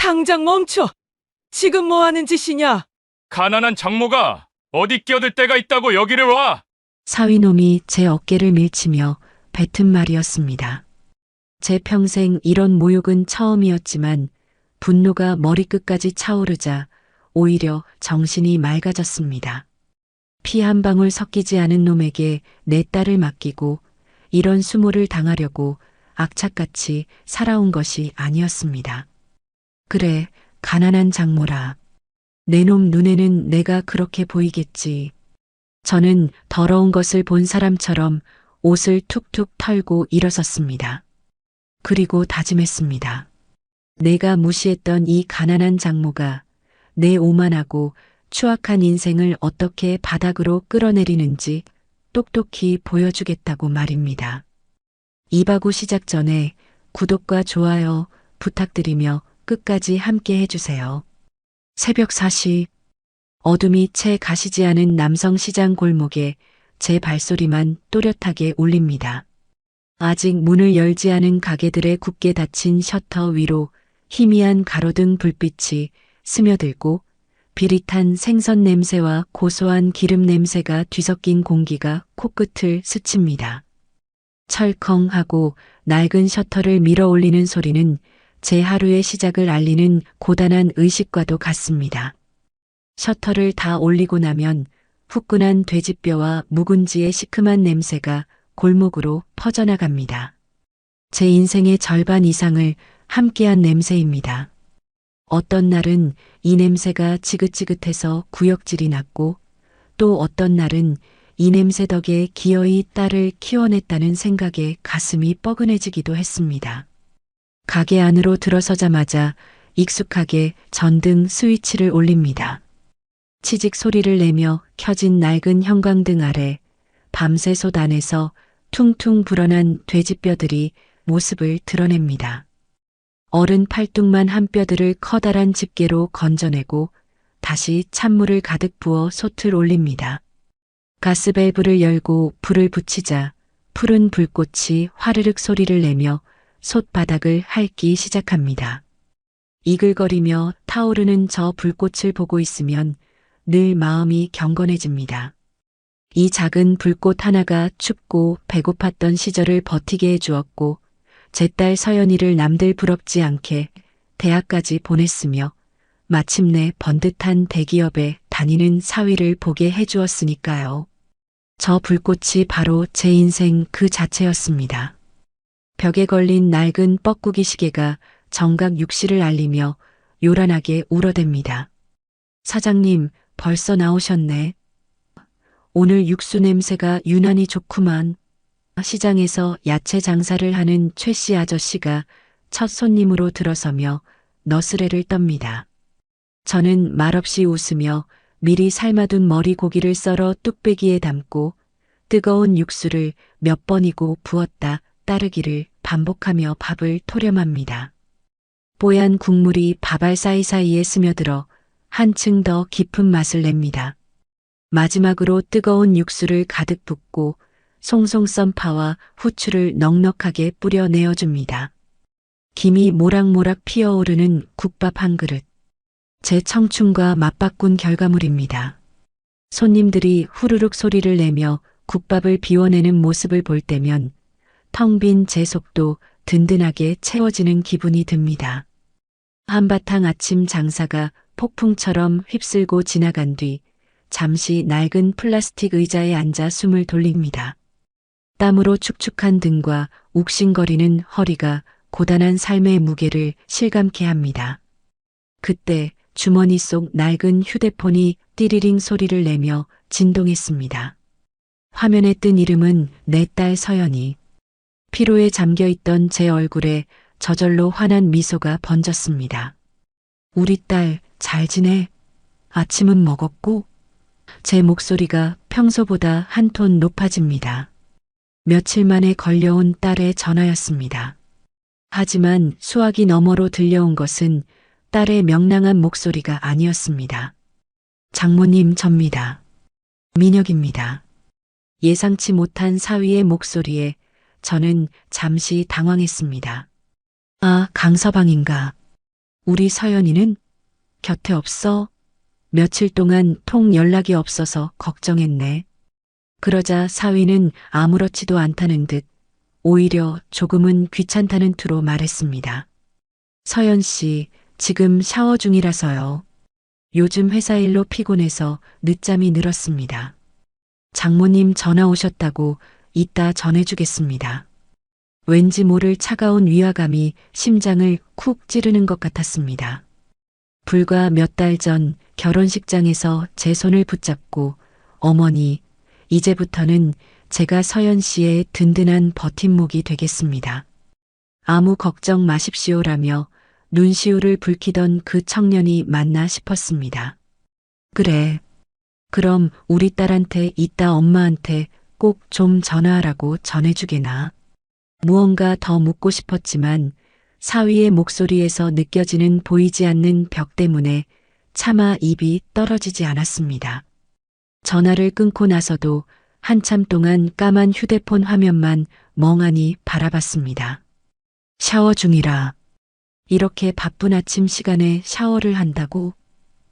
당장 멈춰! 지금 뭐 하는 짓이냐? 가난한 장모가 어디 끼어들 데가 있다고 여기를 와! 사위놈이 제 어깨를 밀치며 뱉은 말이었습니다. 제 평생 이런 모욕은 처음이었지만 분노가 머리끝까지 차오르자 오히려 정신이 맑아졌습니다. 피 한 방울 섞이지 않은 놈에게 내 딸을 맡기고 이런 수모를 당하려고 악착같이 살아온 것이 아니었습니다. 그래, 가난한 장모라. 내 놈 눈에는 내가 그렇게 보이겠지. 저는 더러운 것을 본 사람처럼 옷을 툭툭 털고 일어섰습니다. 그리고 다짐했습니다. 내가 무시했던 이 가난한 장모가 내 오만하고 추악한 인생을 어떻게 바닥으로 끌어내리는지 똑똑히 보여주겠다고 말입니다. 이바구 시작 전에 구독과 좋아요 부탁드리며 끝까지 함께 해주세요. 새벽 4시 어둠이 채 가시지 않은 남성시장 골목에 제 발소리만 또렷하게 울립니다. 아직 문을 열지 않은 가게들의 굳게 닫힌 셔터 위로 희미한 가로등 불빛이 스며들고 비릿한 생선 냄새와 고소한 기름 냄새가 뒤섞인 공기가 코끝을 스칩니다. 철컹하고 낡은 셔터를 밀어 올리는 소리는 제 하루의 시작을 알리는 고단한 의식과도 같습니다. 셔터를 다 올리고 나면 후끈한 돼지뼈와 묵은지의 시큼한 냄새가 골목으로 퍼져나갑니다. 제 인생의 절반 이상을 함께한 냄새입니다. 어떤 날은 이 냄새가 지긋지긋해서 구역질이 났고 또 어떤 날은 이 냄새 덕에 기어이 딸을 키워냈다는 생각에 가슴이 뻐근해지기도 했습니다. 가게 안으로 들어서자마자 익숙하게 전등 스위치를 올립니다. 치직 소리를 내며 켜진 낡은 형광등 아래 밤새 솥 안에서 퉁퉁 불어난 돼지뼈들이 모습을 드러냅니다. 어른 팔뚝만 한 뼈들을 커다란 집게로 건져내고 다시 찬물을 가득 부어 솥을 올립니다. 가스밸브를 열고 불을 붙이자 푸른 불꽃이 화르륵 소리를 내며 솥 바닥을 핥기 시작합니다. 이글거리며 타오르는 저 불꽃을 보고 있으면 늘 마음이 경건해집니다. 이 작은 불꽃 하나가 춥고 배고팠던 시절을 버티게 해주었고 제 딸 서연이를 남들 부럽지 않게 대학까지 보냈으며 마침내 번듯한 대기업에 다니는 사위를 보게 해주었으니까요. 저 불꽃이 바로 제 인생 그 자체였습니다. 벽에 걸린 낡은 뻐꾸기 시계가 정각 6시를 알리며 요란하게 울어댑니다. 사장님, 벌써 나오셨네. 오늘 육수 냄새가 유난히 좋구만. 시장에서 야채 장사를 하는 최 씨 아저씨가 첫 손님으로 들어서며 너스레를 떱니다. 저는 말없이 웃으며 미리 삶아둔 머리고기를 썰어 뚝배기에 담고 뜨거운 육수를 몇 번이고 부었다 따르기를 반복하며 밥을 토렴합니다. 뽀얀 국물이 밥알 사이사이에 스며들어 한층 더 깊은 맛을 냅니다. 마지막으로 뜨거운 육수를 가득 붓고 송송 썬 파와 후추를 넉넉하게 뿌려 내어줍니다. 김이 모락모락 피어오르는 국밥 한 그릇. 제 청춘과 맞바꾼 결과물입니다. 손님들이 후루룩 소리를 내며 국밥을 비워내는 모습을 볼 때면 텅 빈 제 속도 든든하게 채워지는 기분이 듭니다. 한바탕 아침 장사가 폭풍처럼 휩쓸고 지나간 뒤 잠시 낡은 플라스틱 의자에 앉아 숨을 돌립니다. 땀으로 축축한 등과 욱신거리는 허리가 고단한 삶의 무게를 실감케 합니다. 그때 주머니 속 낡은 휴대폰이 띠리링 소리를 내며 진동했습니다. 화면에 뜬 이름은 내 딸 서연이. 피로에 잠겨있던 제 얼굴에 저절로 환한 미소가 번졌습니다. 우리 딸 잘 지내? 아침은 먹었고? 제 목소리가 평소보다 한 톤 높아집니다. 며칠 만에 걸려온 딸의 전화였습니다. 하지만 수화기 너머로 들려온 것은 딸의 명랑한 목소리가 아니었습니다. 장모님 접니다. 민혁입니다. 예상치 못한 사위의 목소리에 저는 잠시 당황했습니다. 아, 강서방인가. 우리 서연이는 곁에 없어? 며칠 동안 통 연락이 없어서 걱정했네. 그러자 사위는 아무렇지도 않다는 듯 오히려 조금은 귀찮다는 투로 말했습니다. 서연 씨, 지금 샤워 중이라서요. 요즘 회사 일로 피곤해서 늦잠이 늘었습니다. 장모님 전화 오셨다고 이따 전해주겠습니다. 왠지 모를 차가운 위화감이 심장을 쿡 찌르는 것 같았습니다. 불과 몇 달 전 결혼식장에서 제 손을 붙잡고 어머니, 이제부터는 제가 서연 씨의 든든한 버팀목이 되겠습니다. 아무 걱정 마십시오라며 눈시울을 붉히던 그 청년이 맞나 싶었습니다. 그래. 그럼 우리 딸한테 이따 엄마한테 꼭 좀 전화하라고 전해주게나. 무언가 더 묻고 싶었지만 사위의 목소리에서 느껴지는 보이지 않는 벽 때문에 차마 입이 떨어지지 않았습니다. 전화를 끊고 나서도 한참 동안 까만 휴대폰 화면만 멍하니 바라봤습니다. 샤워 중이라. 이렇게 바쁜 아침 시간에 샤워를 한다고?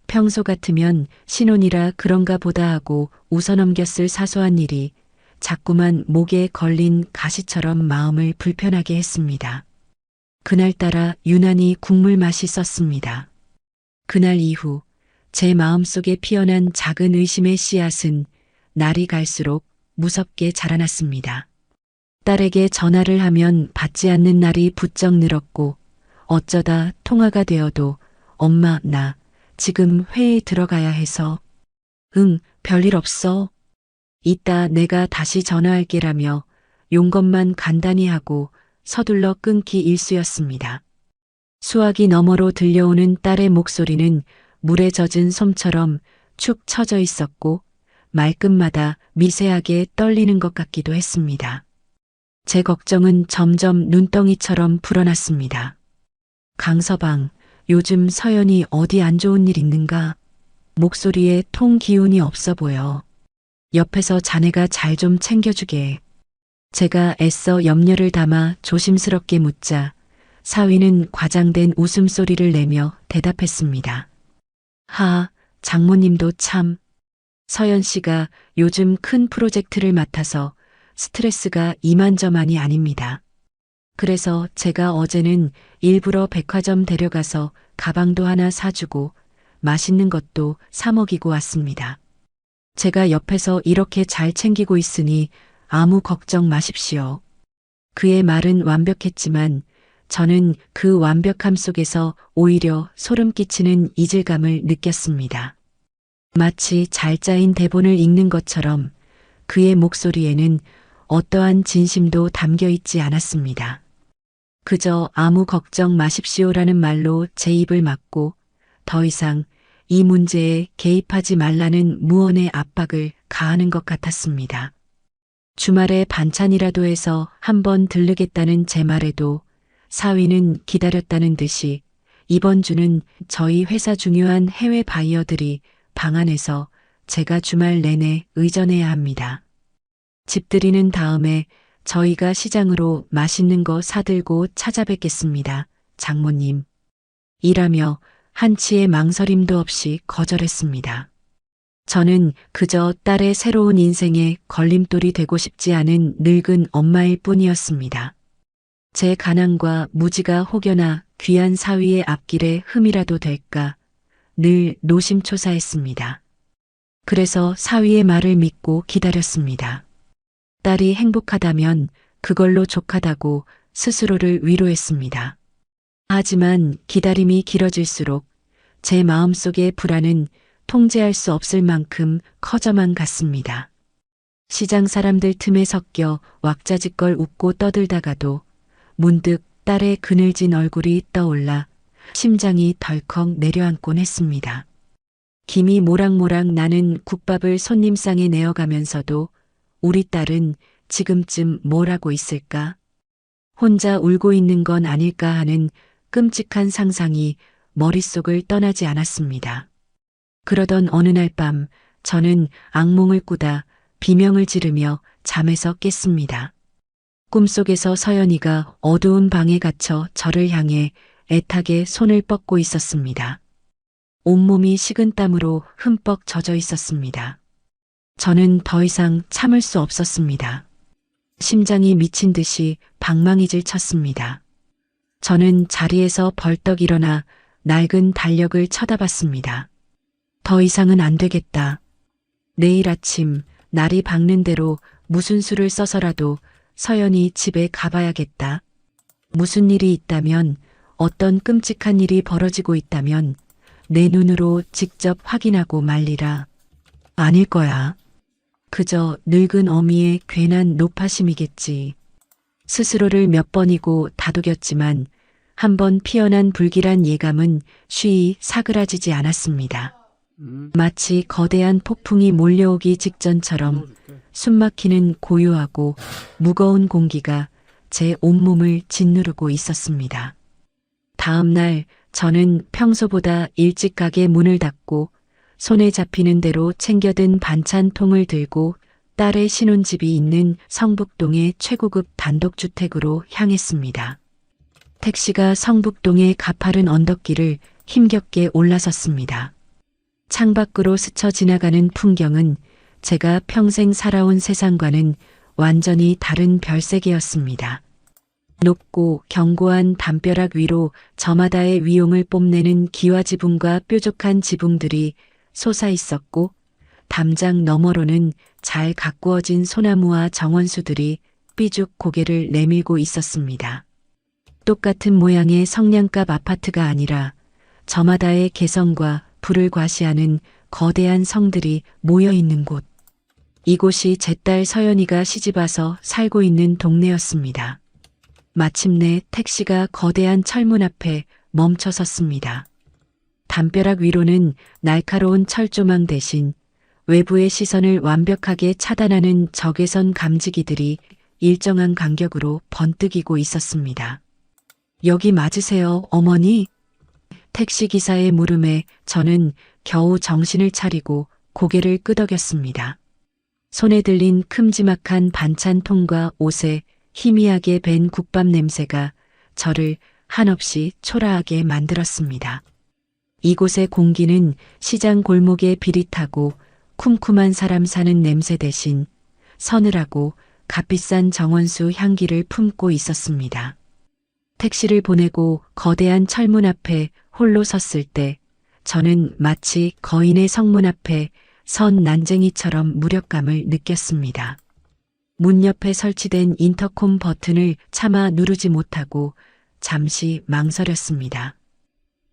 평소 같으면 신혼이라 그런가 보다 하고 웃어넘겼을 사소한 일이 자꾸만 목에 걸린 가시처럼 마음을 불편하게 했습니다. 그날따라 유난히 국물 맛이 썼습니다. 그날 이후 제 마음속에 피어난 작은 의심의 씨앗은 날이 갈수록 무섭게 자라났습니다. 딸에게 전화를 하면 받지 않는 날이 부쩍 늘었고 어쩌다 통화가 되어도 엄마, 나 지금 회의에 들어가야 해서 응, 별일 없어. 이따 내가 다시 전화할게라며 용건만 간단히 하고 서둘러 끊기 일쑤였습니다. 수화기 너머로 들려오는 딸의 목소리는 물에 젖은 솜처럼 축 처져 있었고 말끝마다 미세하게 떨리는 것 같기도 했습니다. 제 걱정은 점점 눈덩이처럼 불어났습니다. 강서방, 요즘 서연이 어디 안 좋은 일 있는가? 목소리에 통 기운이 없어 보여. 옆에서 자네가 잘 좀 챙겨주게. 제가 애써 염려를 담아 조심스럽게 묻자 사위는 과장된 웃음소리를 내며 대답했습니다. 하, 장모님도 참. 서연 씨가 요즘 큰 프로젝트를 맡아서 스트레스가 이만저만이 아닙니다. 그래서 제가 어제는 일부러 백화점 데려가서 가방도 하나 사주고 맛있는 것도 사 먹이고 왔습니다. 제가 옆에서 이렇게 잘 챙기고 있으니 아무 걱정 마십시오. 그의 말은 완벽했지만 저는 그 완벽함 속에서 오히려 소름 끼치는 이질감을 느꼈습니다. 마치 잘 짜인 대본을 읽는 것처럼 그의 목소리에는 어떠한 진심도 담겨 있지 않았습니다. 그저 아무 걱정 마십시오라는 말로 제 입을 막고 더 이상 이 문제에 개입하지 말라는 무언의 압박을 가하는 것 같았습니다. 주말에 반찬이라도 해서 한번 들르겠다는 제 말에도 사위는 기다렸다는 듯이 이번 주는 저희 회사 중요한 해외 바이어들이 방한해서 제가 주말 내내 의전해야 합니다. 집들이는 다음에 저희가 시장으로 맛있는 거 사들고 찾아뵙겠습니다. 장모님. 이라며 한치의 망설임도 없이 거절했습니다. 저는 그저 딸의 새로운 인생에 걸림돌이 되고 싶지 않은 늙은 엄마일 뿐이었습니다. 제 가난과 무지가 혹여나 귀한 사위의 앞길에 흠이라도 될까 늘 노심초사했습니다. 그래서 사위의 말을 믿고 기다렸습니다. 딸이 행복하다면 그걸로 족하다고 스스로를 위로했습니다. 하지만 기다림이 길어질수록 제 마음속의 불안은 통제할 수 없을 만큼 커져만 갔습니다. 시장 사람들 틈에 섞여 왁자지껄 웃고 떠들다가도 문득 딸의 그늘진 얼굴이 떠올라 심장이 덜컥 내려앉곤 했습니다. 김이 모락모락 나는 국밥을 손님상에 내어가면서도 우리 딸은 지금쯤 뭘 하고 있을까? 혼자 울고 있는 건 아닐까 하는 끔찍한 상상이 머릿속을 떠나지 않았습니다. 그러던 어느 날 밤 저는 악몽을 꾸다 비명을 지르며 잠에서 깼습니다. 꿈속에서 서연이가 어두운 방에 갇혀 저를 향해 애타게 손을 뻗고 있었습니다. 온몸이 식은땀으로 흠뻑 젖어 있었습니다. 저는 더 이상 참을 수 없었습니다. 심장이 미친 듯이 방망이질 쳤습니다. 저는 자리에서 벌떡 일어나 낡은 달력을 쳐다봤습니다. 더 이상은 안 되겠다. 내일 아침 날이 밝는 대로 무슨 수를 써서라도 서연이 집에 가봐야겠다. 무슨 일이 있다면, 어떤 끔찍한 일이 벌어지고 있다면 내 눈으로 직접 확인하고 말리라. 아닐 거야. 그저 늙은 어미의 괜한 노파심이겠지. 스스로를 몇 번이고 다독였지만 한 번 피어난 불길한 예감은 쉬이 사그라지지 않았습니다. 마치 거대한 폭풍이 몰려오기 직전처럼 숨막히는 고요하고 무거운 공기가 제 온몸을 짓누르고 있었습니다. 다음 날 저는 평소보다 일찍 가게 문을 닫고 손에 잡히는 대로 챙겨든 반찬통을 들고 딸의 신혼집이 있는 성북동의 최고급 단독주택으로 향했습니다. 택시가 성북동의 가파른 언덕길을 힘겹게 올라섰습니다. 창밖으로 스쳐 지나가는 풍경은 제가 평생 살아온 세상과는 완전히 다른 별세계였습니다. 높고 견고한 담벼락 위로 저마다의 위용을 뽐내는 기와지붕과 뾰족한 지붕들이 솟아 있었고, 담장 너머로는 잘 가꾸어진 소나무와 정원수들이 삐죽 고개를 내밀고 있었습니다. 똑같은 모양의 성냥갑 아파트가 아니라 저마다의 개성과 불을 과시하는 거대한 성들이 모여 있는 곳. 이곳이 제 딸 서연이가 시집와서 살고 있는 동네였습니다. 마침내 택시가 거대한 철문 앞에 멈춰 섰습니다. 담벼락 위로는 날카로운 철조망 대신 외부의 시선을 완벽하게 차단하는 적외선 감지기들이 일정한 간격으로 번뜩이고 있었습니다. 여기 맞으세요, 어머니? 택시기사의 물음에 저는 겨우 정신을 차리고 고개를 끄덕였습니다. 손에 들린 큼지막한 반찬통과 옷에 희미하게 밴 국밥 냄새가 저를 한없이 초라하게 만들었습니다. 이곳의 공기는 시장 골목의 비릿하고 쿰쿰한 사람 사는 냄새 대신 서늘하고 값비싼 정원수 향기를 품고 있었습니다. 택시를 보내고 거대한 철문 앞에 홀로 섰을 때 저는 마치 거인의 성문 앞에 선 난쟁이처럼 무력감을 느꼈습니다. 문 옆에 설치된 인터콤 버튼을 차마 누르지 못하고 잠시 망설였습니다.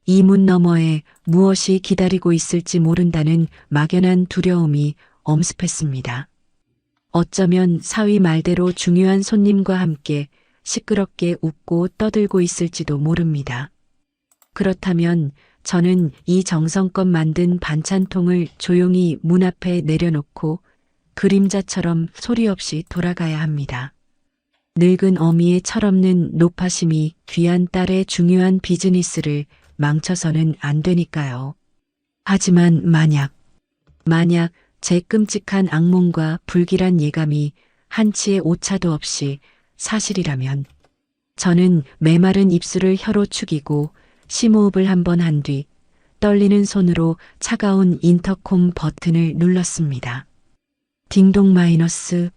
이 문 너머에 무엇이 기다리고 있을지 모른다는 막연한 두려움이 엄습했습니다. 어쩌면 사위 말대로 중요한 손님과 함께 시끄럽게 웃고 떠들고 있을지도 모릅니다. 그렇다면 저는 이 정성껏 만든 반찬통을 조용히 문 앞에 내려놓고 그림자처럼 소리 없이 돌아가야 합니다. 늙은 어미의 철없는 노파심이 귀한 딸의 중요한 비즈니스를 망쳐서는 안 되니까요. 하지만 만약 제 끔찍한 악몽과 불길한 예감이 한치의 오차도 없이 사실이라면 저는 메마른 입술을 혀로 축이고 심호흡을 한번 한 뒤 떨리는 손으로 차가운 인터콤 버튼을 눌렀습니다. 딩동 마이너스.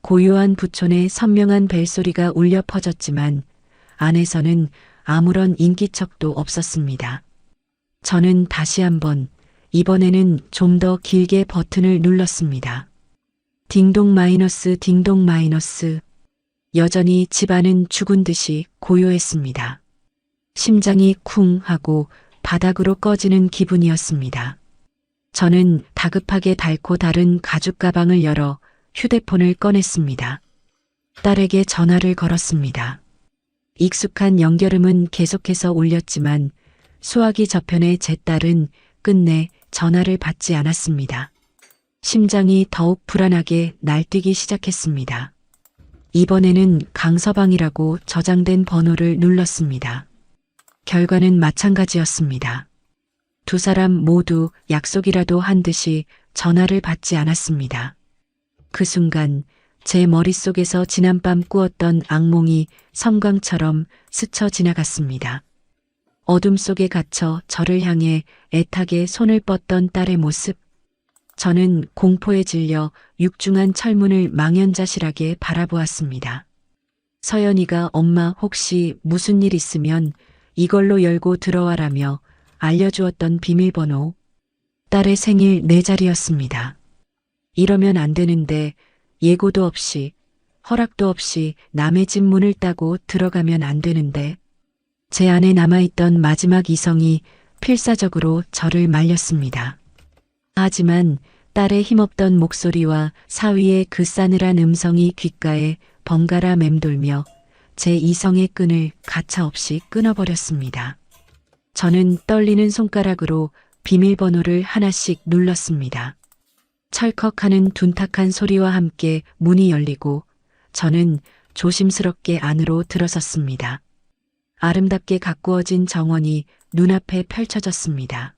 고요한 부촌의 선명한 벨소리가 울려 퍼졌지만 안에서는 아무런 인기척도 없었습니다. 저는 다시 한번, 이번에는 좀 더 길게 버튼을 눌렀습니다. 딩동 마이너스, 딩동 마이너스. 여전히 집안은 죽은 듯이 고요했습니다. 심장이 쿵 하고 바닥으로 꺼지는 기분이었습니다. 저는 다급하게 닳고 다른 가죽 가방을 열어 휴대폰을 꺼냈습니다. 딸에게 전화를 걸었습니다. 익숙한 연결음은 계속해서 울렸지만 수화기 저편의 제 딸은 끝내 전화를 받지 않았습니다. 심장이 더욱 불안하게 날뛰기 시작했습니다. 이번에는 강서방이라고 저장된 번호를 눌렀습니다. 결과는 마찬가지였습니다. 두 사람 모두 약속이라도 한 듯이 전화를 받지 않았습니다. 그 순간 제 머릿속에서 지난밤 꾸었던 악몽이 섬광처럼 스쳐 지나갔습니다. 어둠 속에 갇혀 저를 향해 애타게 손을 뻗던 딸의 모습. 저는 공포에 질려 육중한 철문을 망연자실하게 바라보았습니다. 서연이가 엄마 혹시 무슨 일 있으면 이걸로 열고 들어와라며 알려주었던 비밀번호. 딸의 생일 4자리였습니다. 이러면 안 되는데 예고도 없이 허락도 없이 남의 집 문을 따고 들어가면 안 되는데 제 안에 남아있던 마지막 이성이 필사적으로 저를 말렸습니다. 하지만 딸의 힘없던 목소리와 사위의 그 싸늘한 음성이 귓가에 번갈아 맴돌며 제 이성의 끈을 가차없이 끊어버렸습니다. 저는 떨리는 손가락으로 비밀번호를 하나씩 눌렀습니다. 철컥하는 둔탁한 소리와 함께 문이 열리고 저는 조심스럽게 안으로 들어섰습니다. 아름답게 가꾸어진 정원이 눈앞에 펼쳐졌습니다.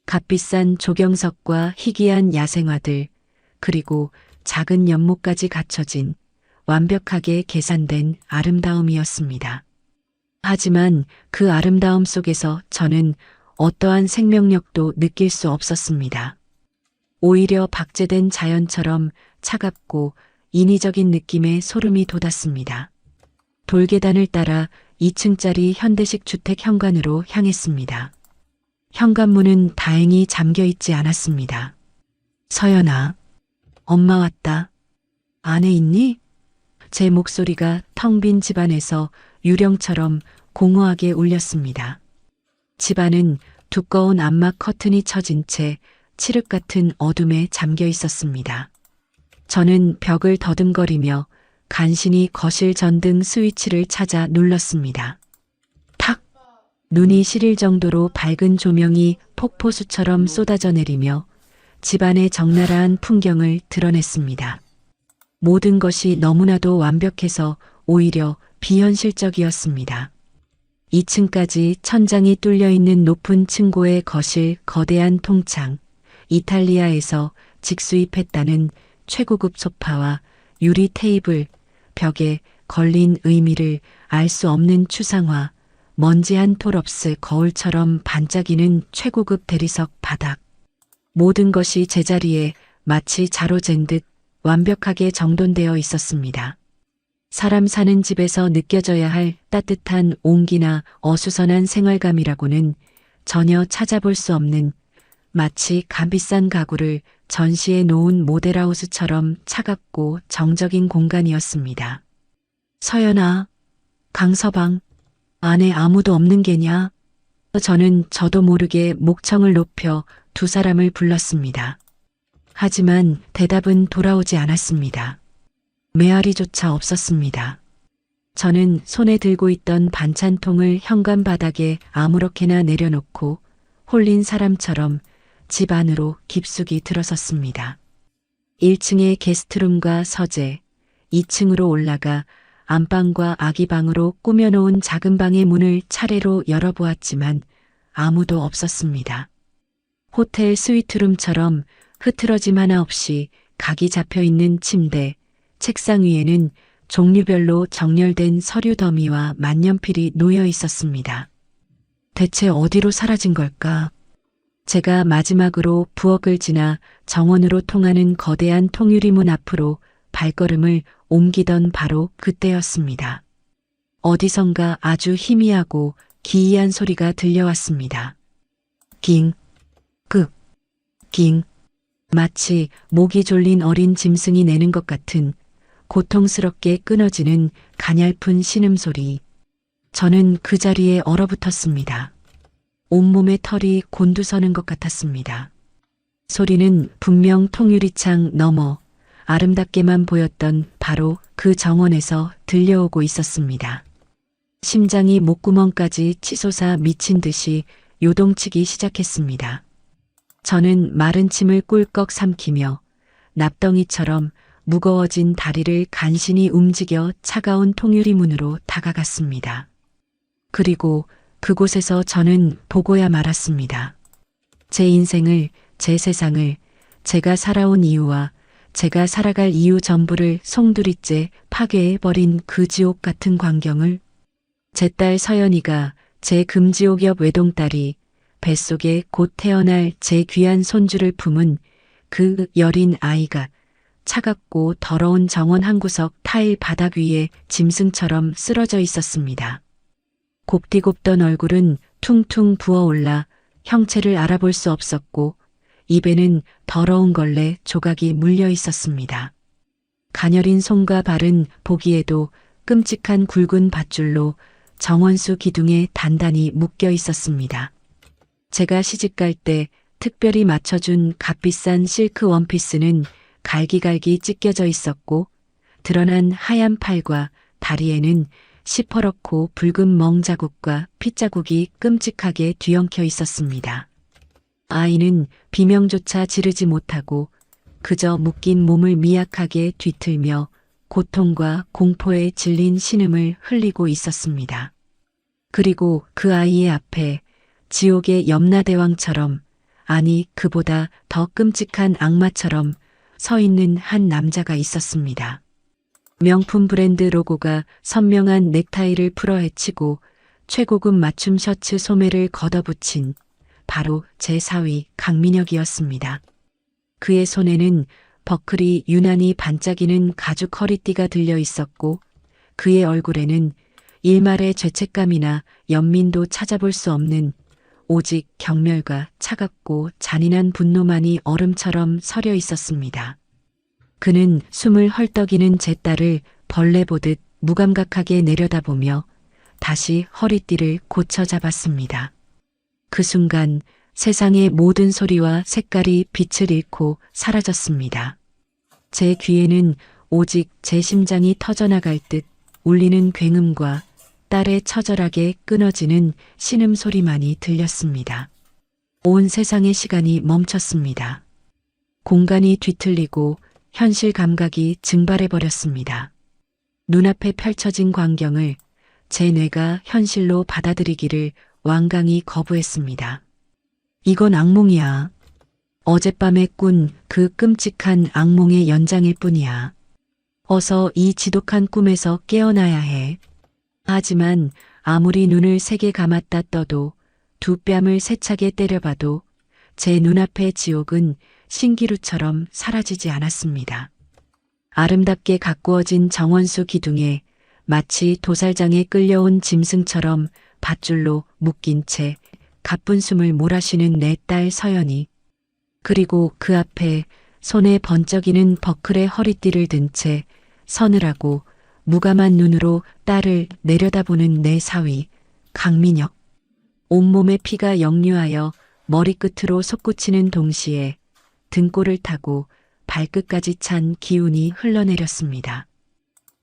값비싼 조경석과 희귀한 야생화들, 그리고 작은 연못까지 갖춰진 완벽하게 계산된 아름다움이었습니다. 하지만 그 아름다움 속에서 저는 어떠한 생명력도 느낄 수 없었습니다. 오히려 박제된 자연처럼 차갑고 인위적인 느낌의 소름이 돋았습니다. 돌계단을 따라 2층짜리 현대식 주택 현관으로 향했습니다. 현관문은 다행히 잠겨 있지 않았습니다. 서연아, 엄마 왔다. 안에 있니? 제 목소리가 텅 빈 집안에서 유령처럼 공허하게 울렸습니다. 집안은 두꺼운 암막 커튼이 쳐진 채 칠흑 같은 어둠에 잠겨 있었습니다. 저는 벽을 더듬거리며 간신히 거실 전등 스위치를 찾아 눌렀습니다. 탁! 눈이 시릴 정도로 밝은 조명이 폭포수처럼 쏟아져 내리며 집안의 적나라한 풍경을 드러냈습니다. 모든 것이 너무나도 완벽해서 오히려 비현실적이었습니다. 2층까지 천장이 뚫려 있는 높은 층고의 거실, 거대한 통창, 이탈리아에서 직수입했다는 최고급 소파와 유리 테이블, 벽에 걸린 의미를 알 수 없는 추상화, 먼지 한 톨 없을 거울처럼 반짝이는 최고급 대리석 바닥. 모든 것이 제자리에 마치 자로 잰 듯 완벽하게 정돈되어 있었습니다. 사람 사는 집에서 느껴져야 할 따뜻한 온기나 어수선한 생활감이라고는 전혀 찾아볼 수 없는 마치 값비싼 가구를 전시해 놓은 모델하우스처럼 차갑고 정적인 공간이었습니다. 서연아, 강서방, 안에 아무도 없는 게냐? 저는 저도 모르게 목청을 높여 두 사람을 불렀습니다. 하지만 대답은 돌아오지 않았습니다. 메아리조차 없었습니다. 저는 손에 들고 있던 반찬통을 현관 바닥에 아무렇게나 내려놓고 홀린 사람처럼 집 안으로 깊숙이 들어섰습니다. 1층의 게스트룸과 서재, 2층으로 올라가 안방과 아기방으로 꾸며놓은 작은 방의 문을 차례로 열어보았지만 아무도 없었습니다. 호텔 스위트룸처럼 흐트러짐 하나 없이 각이 잡혀있는 침대, 책상 위에는 종류별로 정렬된 서류 더미와 만년필이 놓여 있었습니다. 대체 어디로 사라진 걸까? 제가 마지막으로 부엌을 지나 정원으로 통하는 거대한 통유리문 앞으로 발걸음을 옮기던 바로 그때였습니다. 어디선가 아주 희미하고 기이한 소리가 들려왔습니다. 깅, 끄, 깅. 마치 목이 졸린 어린 짐승이 내는 것 같은 고통스럽게 끊어지는 가냘픈 신음소리. 저는 그 자리에 얼어붙었습니다. 온몸의 털이 곤두서는 것 같았습니다. 소리는 분명 통유리창 너머 아름답게만 보였던 바로 그 정원에서 들려오고 있었습니다. 심장이 목구멍까지 치솟아 미친 듯이 요동치기 시작했습니다. 저는 마른 침을 꿀꺽 삼키며 납덩이처럼 무거워진 다리를 간신히 움직여 차가운 통유리 문으로 다가갔습니다. 그리고 그곳에서 저는 보고야 말았습니다. 제 인생을, 제 세상을, 제가 살아온 이유와 제가 살아갈 이유 전부를 송두리째 파괴해버린 그 지옥 같은 광경을 제 딸 서연이가 제 금지옥엽 외동딸이 뱃속에 곧 태어날 제 귀한 손주를 품은 그 여린 아이가 차갑고 더러운 정원 한 구석 타일 바닥 위에 짐승처럼 쓰러져 있었습니다. 곱디곱던 얼굴은 퉁퉁 부어올라 형체를 알아볼 수 없었고 입에는 더러운 걸레 조각이 물려 있었습니다. 가녀린 손과 발은 보기에도 끔찍한 굵은 밧줄로 정원수 기둥에 단단히 묶여 있었습니다. 제가 시집갈 때 특별히 맞춰준 값비싼 실크 원피스는 갈기갈기 찢겨져 있었고 드러난 하얀 팔과 다리에는 시퍼렇고 붉은 멍 자국과 핏자국이 끔찍하게 뒤엉켜 있었습니다. 아이는 비명조차 지르지 못하고 그저 묶인 몸을 미약하게 뒤틀며 고통과 공포에 질린 신음을 흘리고 있었습니다. 그리고 그 아이의 앞에 지옥의 염라대왕처럼, 아니 그보다 더 끔찍한 악마처럼 서 있는 한 남자가 있었습니다. 명품 브랜드 로고가 선명한 넥타이를 풀어헤치고 최고급 맞춤 셔츠 소매를 걷어붙인 바로 제 사위 강민혁이었습니다. 그의 손에는 버클이 유난히 반짝이는 가죽 허리띠가 들려 있었고 그의 얼굴에는 일말의 죄책감이나 연민도 찾아볼 수 없는 오직 경멸과 차갑고 잔인한 분노만이 얼음처럼 서려 있었습니다. 그는 숨을 헐떡이는 제 딸을 벌레 보듯 무감각하게 내려다보며 다시 허리띠를 고쳐 잡았습니다. 그 순간 세상의 모든 소리와 색깔이 빛을 잃고 사라졌습니다. 제 귀에는 오직 제 심장이 터져나갈 듯 울리는 굉음과 딸의 처절하게 끊어지는 신음 소리만이 들렸습니다. 온 세상의 시간이 멈췄습니다. 공간이 뒤틀리고 현실 감각이 증발해버렸습니다. 눈앞에 펼쳐진 광경을 제 뇌가 현실로 받아들이기를 완강히 거부했습니다. 이건 악몽이야. 어젯밤에 꾼 그 끔찍한 악몽의 연장일 뿐이야. 어서 이 지독한 꿈에서 깨어나야 해. 하지만 아무리 눈을 세게 감았다 떠도 두 뺨을 세차게 때려봐도 제 눈앞의 지옥은 신기루처럼 사라지지 않았습니다. 아름답게 가꾸어진 정원수 기둥에 마치 도살장에 끌려온 짐승처럼 밧줄로 묶인 채 가쁜 숨을 몰아쉬는 내 딸 서연이, 그리고 그 앞에 손에 번쩍이는 버클의 허리띠를 든 채 서늘하고 무감한 눈으로 딸을 내려다보는 내 사위 강민혁. 온몸에 피가 역류하여 머리끝으로 솟구치는 동시에 등골을 타고 발끝까지 찬 기운이 흘러내렸습니다.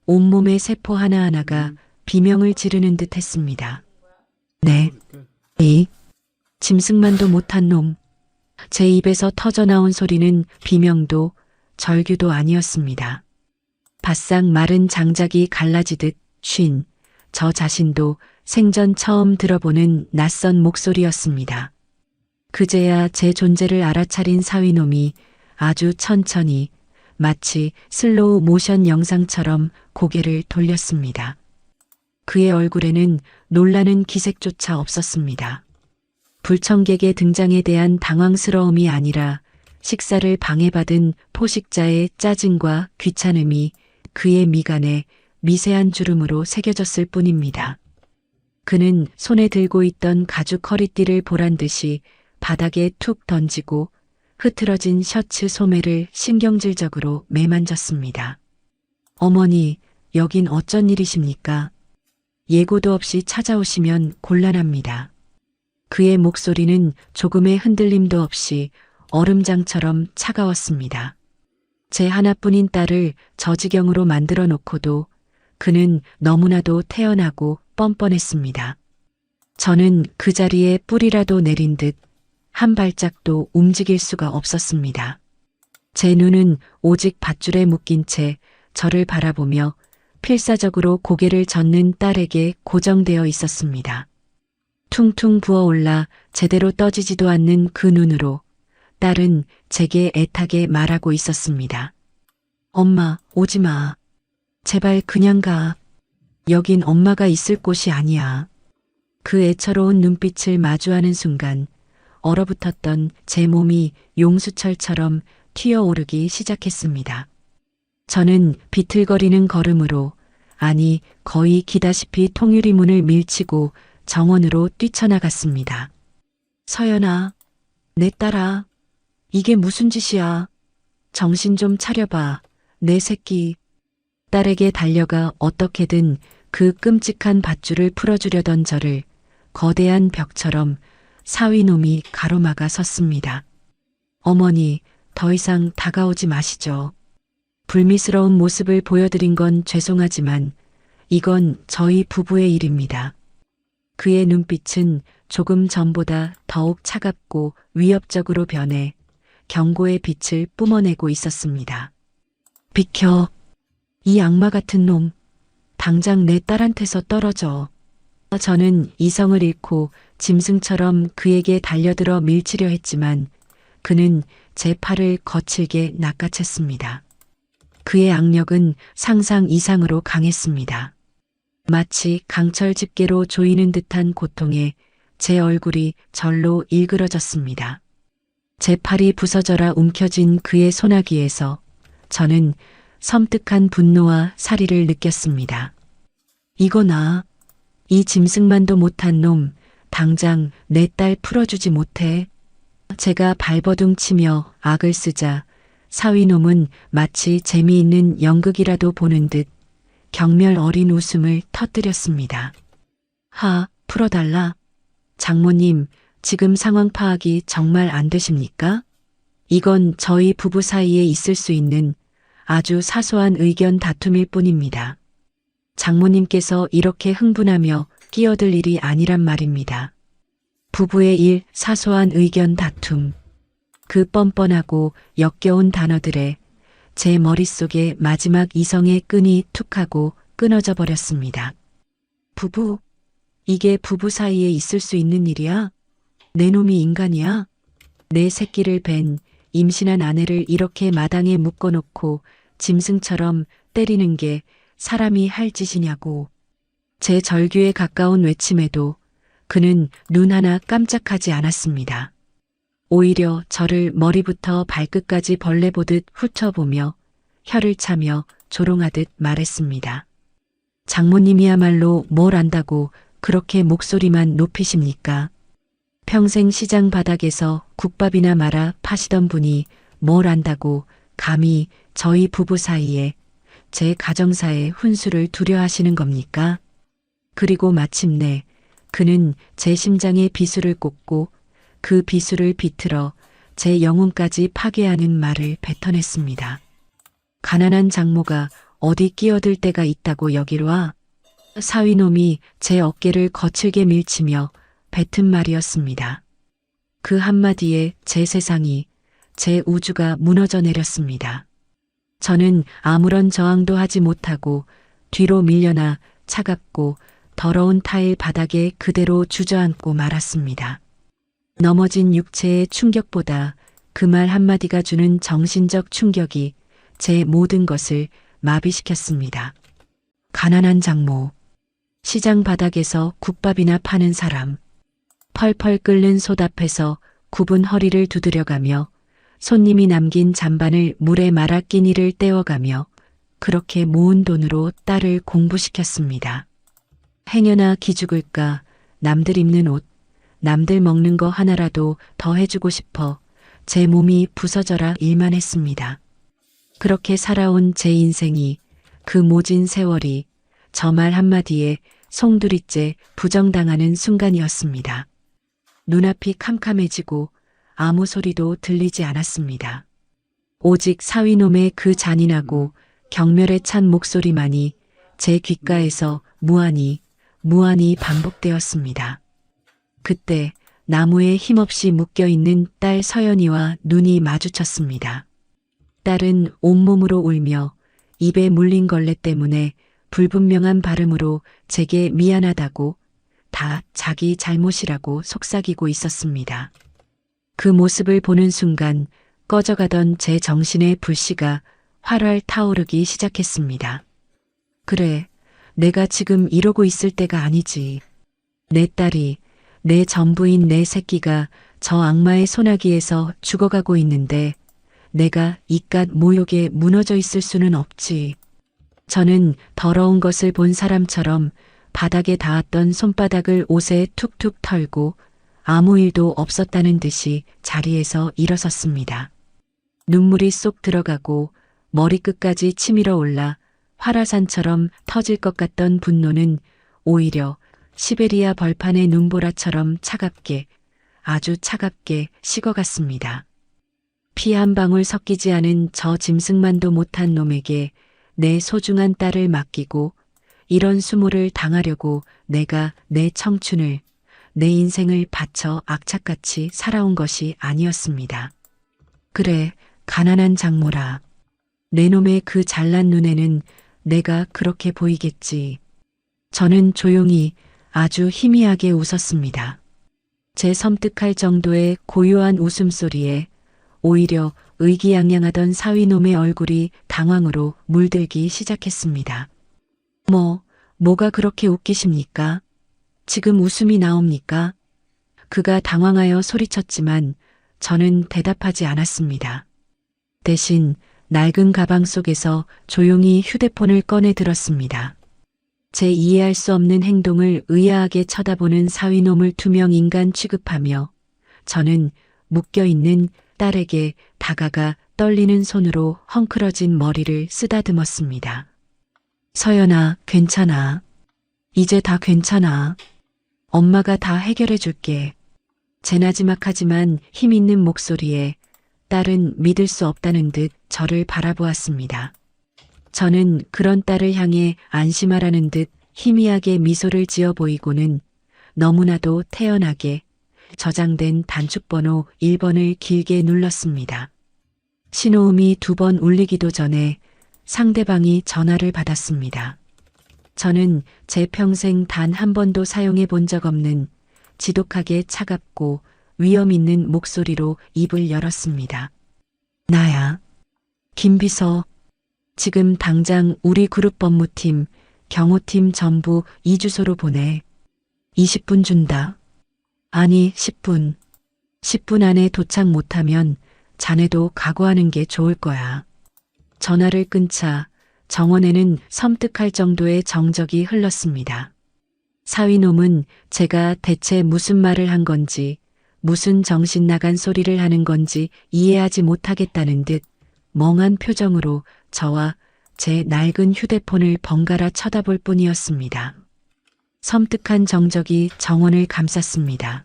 온몸의 세포 하나하나가 비명을 지르는 듯 했습니다. 네, 이 짐승만도 못한 놈. 제 입에서 터져나온 소리는 비명도 절규도 아니었습니다. 바싹 마른 장작이 갈라지듯 쉰 저 자신도 생전 처음 들어보는 낯선 목소리였습니다. 그제야 제 존재를 알아차린 사위놈이 아주 천천히 마치 슬로우 모션 영상처럼 고개를 돌렸습니다. 그의 얼굴에는 놀라는 기색조차 없었습니다. 불청객의 등장에 대한 당황스러움이 아니라 식사를 방해받은 포식자의 짜증과 귀찮음이 그의 미간에 미세한 주름으로 새겨졌을 뿐입니다. 그는 손에 들고 있던 가죽 허리띠를 보란 듯이 바닥에 툭 던지고 흐트러진 셔츠 소매를 신경질적으로 매만졌습니다. 어머니, 여긴 어쩐 일이십니까? 예고도 없이 찾아오시면 곤란합니다. 그의 목소리는 조금의 흔들림도 없이 얼음장처럼 차가웠습니다. 제 하나뿐인 딸을 저 지경으로 만들어 놓고도 그는 너무나도 태연하고 뻔뻔했습니다. 저는 그 자리에 뿌리라도 내린 듯 한 발짝도 움직일 수가 없었습니다. 제 눈은 오직 밧줄에 묶인 채 저를 바라보며 필사적으로 고개를 젓는 딸에게 고정되어 있었습니다. 퉁퉁 부어올라 제대로 떠지지도 않는 그 눈으로 딸은 제게 애타게 말하고 있었습니다. 엄마, 오지 마. 제발 그냥 가. 여긴 엄마가 있을 곳이 아니야. 그 애처로운 눈빛을 마주하는 순간 얼어붙었던 제 몸이 용수철처럼 튀어오르기 시작했습니다. 저는 비틀거리는 걸음으로, 아니 거의 기다시피 통유리 문을 밀치고 정원으로 뛰쳐나갔습니다. 서연아, 내 딸아, 이게 무슨 짓이야? 정신 좀 차려봐, 내 새끼. 딸에게 달려가 어떻게든 그 끔찍한 밧줄을 풀어주려던 저를 거대한 벽처럼 사위놈이 가로막아 섰습니다. 어머니, 더 이상 다가오지 마시죠. 불미스러운 모습을 보여드린 건 죄송하지만 이건 저희 부부의 일입니다. 그의 눈빛은 조금 전보다 더욱 차갑고 위협적으로 변해 경고의 빛을 뿜어내고 있었습니다. 비켜. 이 악마 같은 놈. 당장 내 딸한테서 떨어져. 저는 이성을 잃고 짐승처럼 그에게 달려들어 밀치려 했지만 그는 제 팔을 거칠게 낚아챘습니다. 그의 악력은 상상 이상으로 강했습니다. 마치 강철 집게로 조이는 듯한 고통에 제 얼굴이 절로 일그러졌습니다. 제 팔이 부서져라 움켜쥔 그의 소나기에서 저는 섬뜩한 분노와 살의를 느꼈습니다. 이거나, 이 짐승만도 못한 놈, 당장 내 딸 풀어주지 못해. 제가 발버둥 치며 악을 쓰자 사위놈은 마치 재미있는 연극이라도 보는 듯 경멸 어린 웃음을 터뜨렸습니다. 풀어달라. 장모님, 지금 상황 파악이 정말 안 되십니까? 이건 저희 부부 사이에 있을 수 있는 아주 사소한 의견 다툼일 뿐입니다. 장모님께서 이렇게 흥분하며 끼어들 일이 아니란 말입니다. 부부의 일, 사소한 의견 다툼. 그 뻔뻔하고 역겨운 단어들에 제 머릿속에 마지막 이성의 끈이 툭 하고 끊어져 버렸습니다. 부부? 이게 부부 사이에 있을 수 있는 일이야? 내 놈이 인간이야? 내 새끼를 벤 임신한 아내를 이렇게 마당에 묶어놓고 짐승처럼 때리는 게 사람이 할 짓이냐고. 제 절규에 가까운 외침에도 그는 눈 하나 깜짝하지 않았습니다. 오히려 저를 머리부터 발끝까지 벌레 보듯 훑어보며 혀를 차며 조롱하듯 말했습니다. 장모님이야말로 뭘 안다고 그렇게 목소리만 높이십니까? 평생 시장 바닥에서 국밥이나 말아 파시던 분이 뭘 안다고 감히 저희 부부 사이에 제 가정사의 훈수를 두려하시는 겁니까? 그리고 마침내 그는 제 심장에 비수를 꽂고 그 비수를 비틀어 제 영혼까지 파괴하는 말을 뱉어냈습니다. 가난한 장모가 어디 끼어들 때가 있다고 여길 와? 사위놈이 제 어깨를 거칠게 밀치며 뱉은 말이었습니다. 그 한마디에 제 세상이, 제 우주가 무너져 내렸습니다. 저는 아무런 저항도 하지 못하고 뒤로 밀려나 차갑고 더러운 타일 바닥에 그대로 주저앉고 말았습니다. 넘어진 육체의 충격보다 그 말 한마디가 주는 정신적 충격이 제 모든 것을 마비시켰습니다. 가난한 장모, 시장 바닥에서 국밥이나 파는 사람, 펄펄 끓는 솥 앞에서 굽은 허리를 두드려가며 손님이 남긴 잔반을 물에 말아 끼니를 떼어가며 그렇게 모은 돈으로 딸을 공부시켰습니다. 행여나 기죽을까 남들 입는 옷, 남들 먹는 거 하나라도 더 해주고 싶어 제 몸이 부서져라 일만 했습니다. 그렇게 살아온 제 인생이, 그 모진 세월이 저 말 한마디에 송두리째 부정당하는 순간이었습니다. 눈앞이 캄캄해지고 아무 소리도 들리지 않았습니다. 오직 사위놈의 그 잔인하고 경멸에 찬 목소리만이 제 귓가에서 무한히 반복되었습니다. 그때 나무에 힘없이 묶여있는 딸 서연이와 눈이 마주쳤습니다. 딸은 온몸으로 울며 입에 물린 걸레 때문에 불분명한 발음으로 제게 미안하다고, 다 자기 잘못이라고 속삭이고 있었습니다. 그 모습을 보는 순간 꺼져가던 제 정신의 불씨가 활활 타오르기 시작했습니다. 그래, 내가 지금 이러고 있을 때가 아니지. 내 딸이, 내 전부인 내 새끼가 저 악마의 소나기에서 죽어가고 있는데 내가 이깟 모욕에 무너져 있을 수는 없지. 저는 더러운 것을 본 사람처럼 바닥에 닿았던 손바닥을 옷에 툭툭 털고 아무 일도 없었다는 듯이 자리에서 일어섰습니다. 눈물이 쏙 들어가고 머리끝까지 치밀어 올라 화라산처럼 터질 것 같던 분노는 오히려 시베리아 벌판의 눈보라처럼 차갑게, 아주 차갑게 식어갔습니다. 피 한 방울 섞이지 않은 저 짐승만도 못한 놈에게 내 소중한 딸을 맡기고 이런 수모를 당하려고 내가 내 청춘을, 내 인생을 바쳐 악착같이 살아온 것이 아니었습니다. 그래, 가난한 장모라. 내 놈의 그 잘난 눈에는 내가 그렇게 보이겠지. 저는 조용히 아주 희미하게 웃었습니다. 제 섬뜩할 정도의 고요한 웃음소리에 오히려 의기양양하던 사위놈의 얼굴이 당황으로 물들기 시작했습니다. 뭐가 그렇게 웃기십니까? 지금 웃음이 나옵니까? 그가 당황하여 소리쳤지만 저는 대답하지 않았습니다. 대신 낡은 가방 속에서 조용히 휴대폰을 꺼내 들었습니다. 제 이해할 수 없는 행동을 의아하게 쳐다보는 사위놈을 투명 인간 취급하며 저는 묶여있는 딸에게 다가가 떨리는 손으로 헝클어진 머리를 쓰다듬었습니다. 서연아, 괜찮아. 이제 다 괜찮아. 엄마가 다 해결해 줄게. 제 나지막하지만 힘있는 목소리에 딸은 믿을 수 없다는 듯 저를 바라보았습니다. 저는 그런 딸을 향해 안심하라는 듯 희미하게 미소를 지어 보이고는 너무나도 태연하게 저장된 단축번호 1번을 길게 눌렀습니다. 신호음이 2번 울리기도 전에 상대방이 전화를 받았습니다. 저는 제 평생 단 한 번도 사용해 본 적 없는 지독하게 차갑고 위험 있는 목소리로 입을 열었습니다. 나야. 김비서. 지금 당장 우리 그룹 법무팀, 경호팀 전부 이 주소로 보내. 20분 준다. 아니, 10분. 10분 안에 도착 못하면 자네도 각오하는 게 좋을 거야. 전화를 끊자 정원에는 섬뜩할 정도의 정적이 흘렀습니다. 사위놈은 제가 대체 무슨 말을 한 건지, 무슨 정신 나간 소리를 하는 건지 이해하지 못하겠다는 듯 멍한 표정으로 저와 제 낡은 휴대폰을 번갈아 쳐다볼 뿐이었습니다. 섬뜩한 정적이 정원을 감쌌습니다.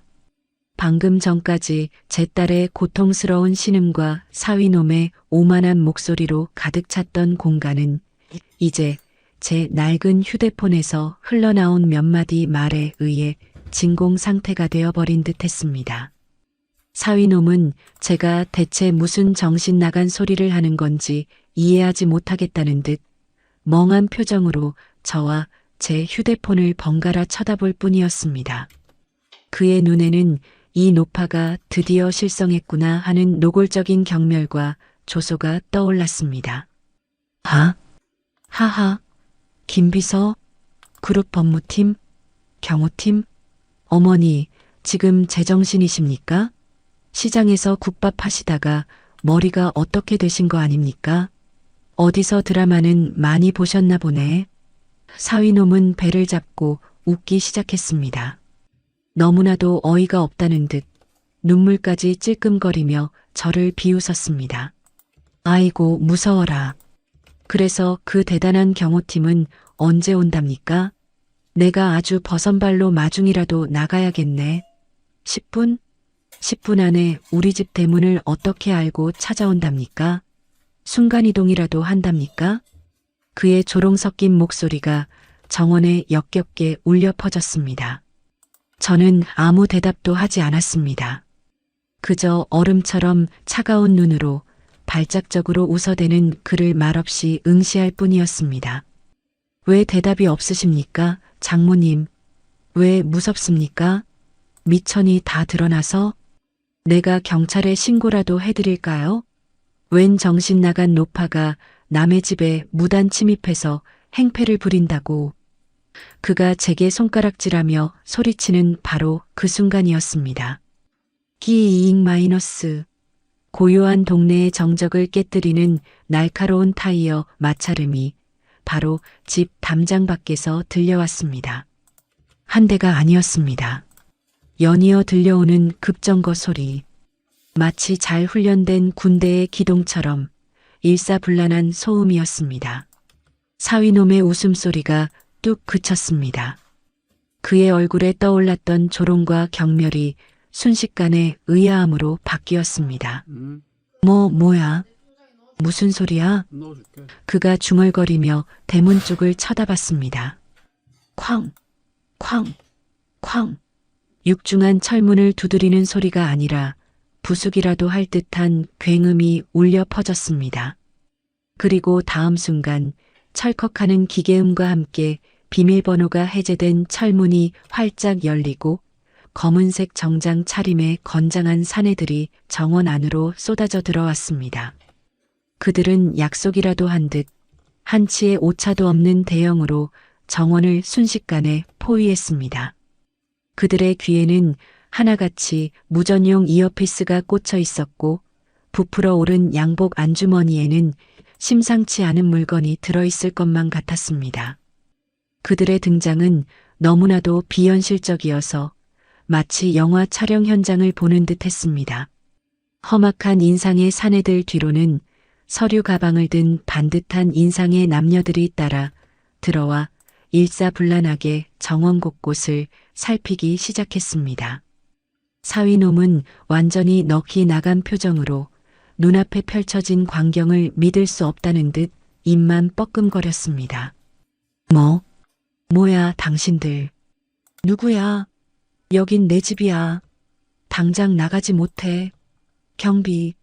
방금 전까지 제 딸의 고통스러운 신음과 사위놈의 오만한 목소리로 가득 찼던 공간은 이제 제 낡은 휴대폰에서 흘러나온 몇 마디 말에 의해 진공 상태가 되어버린 듯 했습니다. 사위놈은 제가 대체 무슨 정신 나간 소리를 하는 건지 이해하지 못하겠다는 듯 멍한 표정으로 저와 제 휴대폰을 번갈아 쳐다볼 뿐이었습니다. 그의 눈에는 이 노파가 드디어 실성했구나 하는 노골적인 경멸과 조소가 떠올랐습니다. 하하, 김비서, 그룹 법무팀, 경호팀, 어머니, 지금 제정신이십니까? 시장에서 국밥 하시다가 머리가 어떻게 되신 거 아닙니까? 어디서 드라마는 많이 보셨나 보네. 사위놈은 배를 잡고 웃기 시작했습니다. 너무나도 어이가 없다는 듯 눈물까지 찔끔거리며 저를 비웃었습니다. 아이고, 무서워라. 그래서 그 대단한 경호팀은 언제 온답니까? 내가 아주 버선발로 마중이라도 나가야겠네. 10분? 10분 안에 우리 집 대문을 어떻게 알고 찾아온답니까? 순간이동이라도 한답니까? 그의 조롱 섞인 목소리가 정원에 역겹게 울려 퍼졌습니다. 저는 아무 대답도 하지 않았습니다. 그저 얼음처럼 차가운 눈으로 발작적으로 웃어대는 그를 말없이 응시할 뿐이었습니다. 왜 대답이 없으십니까, 장모님? 왜 무섭습니까? 미천이 다 드러나서? 내가 경찰에 신고라도 해드릴까요? 웬 정신 나간 노파가 남의 집에 무단 침입해서 행패를 부린다고. 그가 제게 손가락질하며 소리치는 바로 그 순간이었습니다. 끼잉 마이너스. 고요한 동네의 정적을 깨뜨리는 날카로운 타이어 마찰음이 바로 집 담장 밖에서 들려왔습니다. 한 대가 아니었습니다. 연이어 들려오는 급정거 소리. 마치 잘 훈련된 군대의 기동처럼 일사불란한 소음이었습니다. 사위놈의 웃음소리가 뚝 그쳤습니다. 그의 얼굴에 떠올랐던 조롱과 경멸이 순식간에 의아함으로 바뀌었습니다. 뭐야? 무슨 소리야? 넣어줄게. 그가 중얼거리며 대문 쪽을 쳐다봤습니다. 쾅, 쾅, 쾅. 육중한 철문을 두드리는 소리가 아니라 부수기라도 할 듯한 굉음이 울려 퍼졌습니다. 그리고 다음 순간 철컥하는 기계음과 함께 비밀번호가 해제된 철문이 활짝 열리고 검은색 정장 차림의 건장한 사내들이 정원 안으로 쏟아져 들어왔습니다. 그들은 약속이라도 한 듯 한치의 오차도 없는 대형으로 정원을 순식간에 포위했습니다. 그들의 귀에는 하나같이 무전용 이어피스가 꽂혀 있었고 부풀어 오른 양복 안주머니에는 심상치 않은 물건이 들어있을 것만 같았습니다. 그들의 등장은 너무나도 비현실적이어서 마치 영화 촬영 현장을 보는 듯 했습니다. 험악한 인상의 사내들 뒤로는 서류 가방을 든 반듯한 인상의 남녀들이 따라 들어와 일사불란하게 정원 곳곳을 살피기 시작했습니다. 사위놈은 완전히 넋이 나간 표정으로 눈앞에 펼쳐진 광경을 믿을 수 없다는 듯 입만 뻐끔거렸습니다. 뭐야 당신들. 누구야? 여긴 내 집이야. 당장 나가지 못해. 경비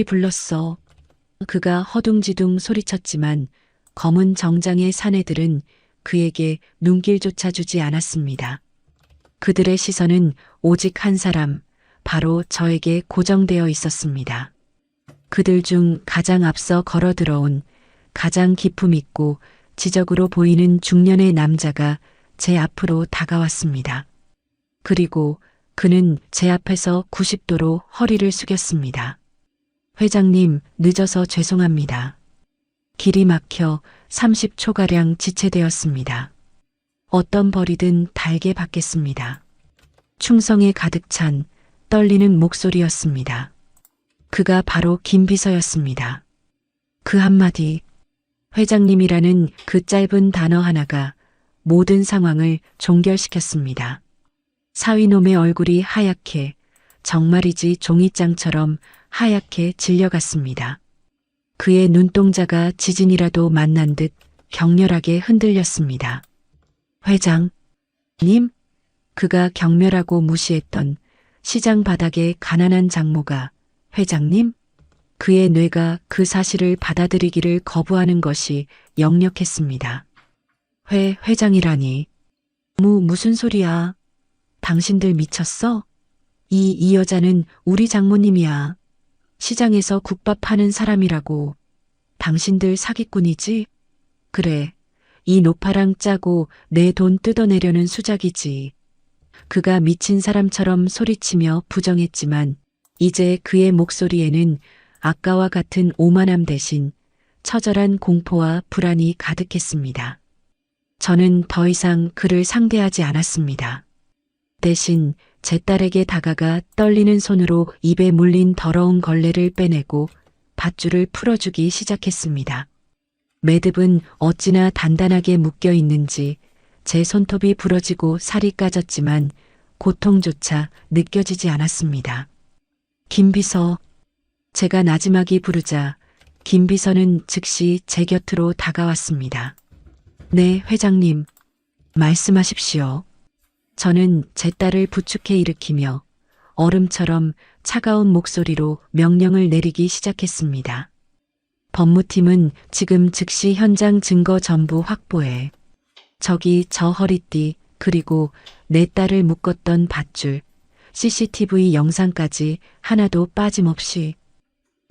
불렀어. 그가 허둥지둥 소리쳤지만 검은 정장의 사내들은 그에게 눈길조차 주지 않았습니다. 그들의 시선은 오직 한 사람, 바로 저에게 고정되어 있었습니다. 그들 중 가장 앞서 걸어 들어온 가장 기품 있고 지적으로 보이는 중년의 남자가 제 앞으로 다가왔습니다. 그리고 그는 제 앞에서 90도로 허리를 숙였습니다. 회장님, 늦어서 죄송합니다. 길이 막혀 30초가량 지체되었습니다. 어떤 벌이든 달게 받겠습니다. 충성에 가득 찬 떨리는 목소리였습니다. 그가 바로 김비서였습니다. 그 한마디, 회장님이라는 그 짧은 단어 하나가 모든 상황을 종결시켰습니다. 사위놈의 얼굴이 하얗게, 정말이지 종이장처럼 하얗게 질려갔습니다. 그의 눈동자가 지진이라도 만난 듯 격렬하게 흔들렸습니다. 회장님? 그가 경멸하고 무시했던 시장 바닥의 가난한 장모가 회장님? 그의 뇌가 그 사실을 받아들이기를 거부하는 것이 역력했습니다. 회장이라니. 무슨 소리야? 당신들 미쳤어? 이 여자는 우리 장모님이야. 시장에서 국밥 파는 사람이라고. 당신들 사기꾼이지? 그래, 이 노파랑 짜고 내 돈 뜯어내려는 수작이지. 그가 미친 사람처럼 소리치며 부정했지만 이제 그의 목소리에는 아까와 같은 오만함 대신 처절한 공포와 불안이 가득했습니다. 저는 더 이상 그를 상대하지 않았습니다. 대신 제 딸에게 다가가 떨리는 손으로 입에 물린 더러운 걸레를 빼내고 밧줄을 풀어주기 시작했습니다. 매듭은 어찌나 단단하게 묶여 있는지 제 손톱이 부러지고 살이 까졌지만 고통조차 느껴지지 않았습니다. 김비서. 제가 나지막이 부르자 김비서는 즉시 제 곁으로 다가왔습니다. 네, 회장님. 말씀하십시오. 저는 제 딸을 부축해 일으키며 얼음처럼 차가운 목소리로 명령을 내리기 시작했습니다. 법무팀은 지금 즉시 현장 증거 전부 확보해. 저기 저 허리띠 그리고 내 딸을 묶었던 밧줄, CCTV 영상까지 하나도 빠짐없이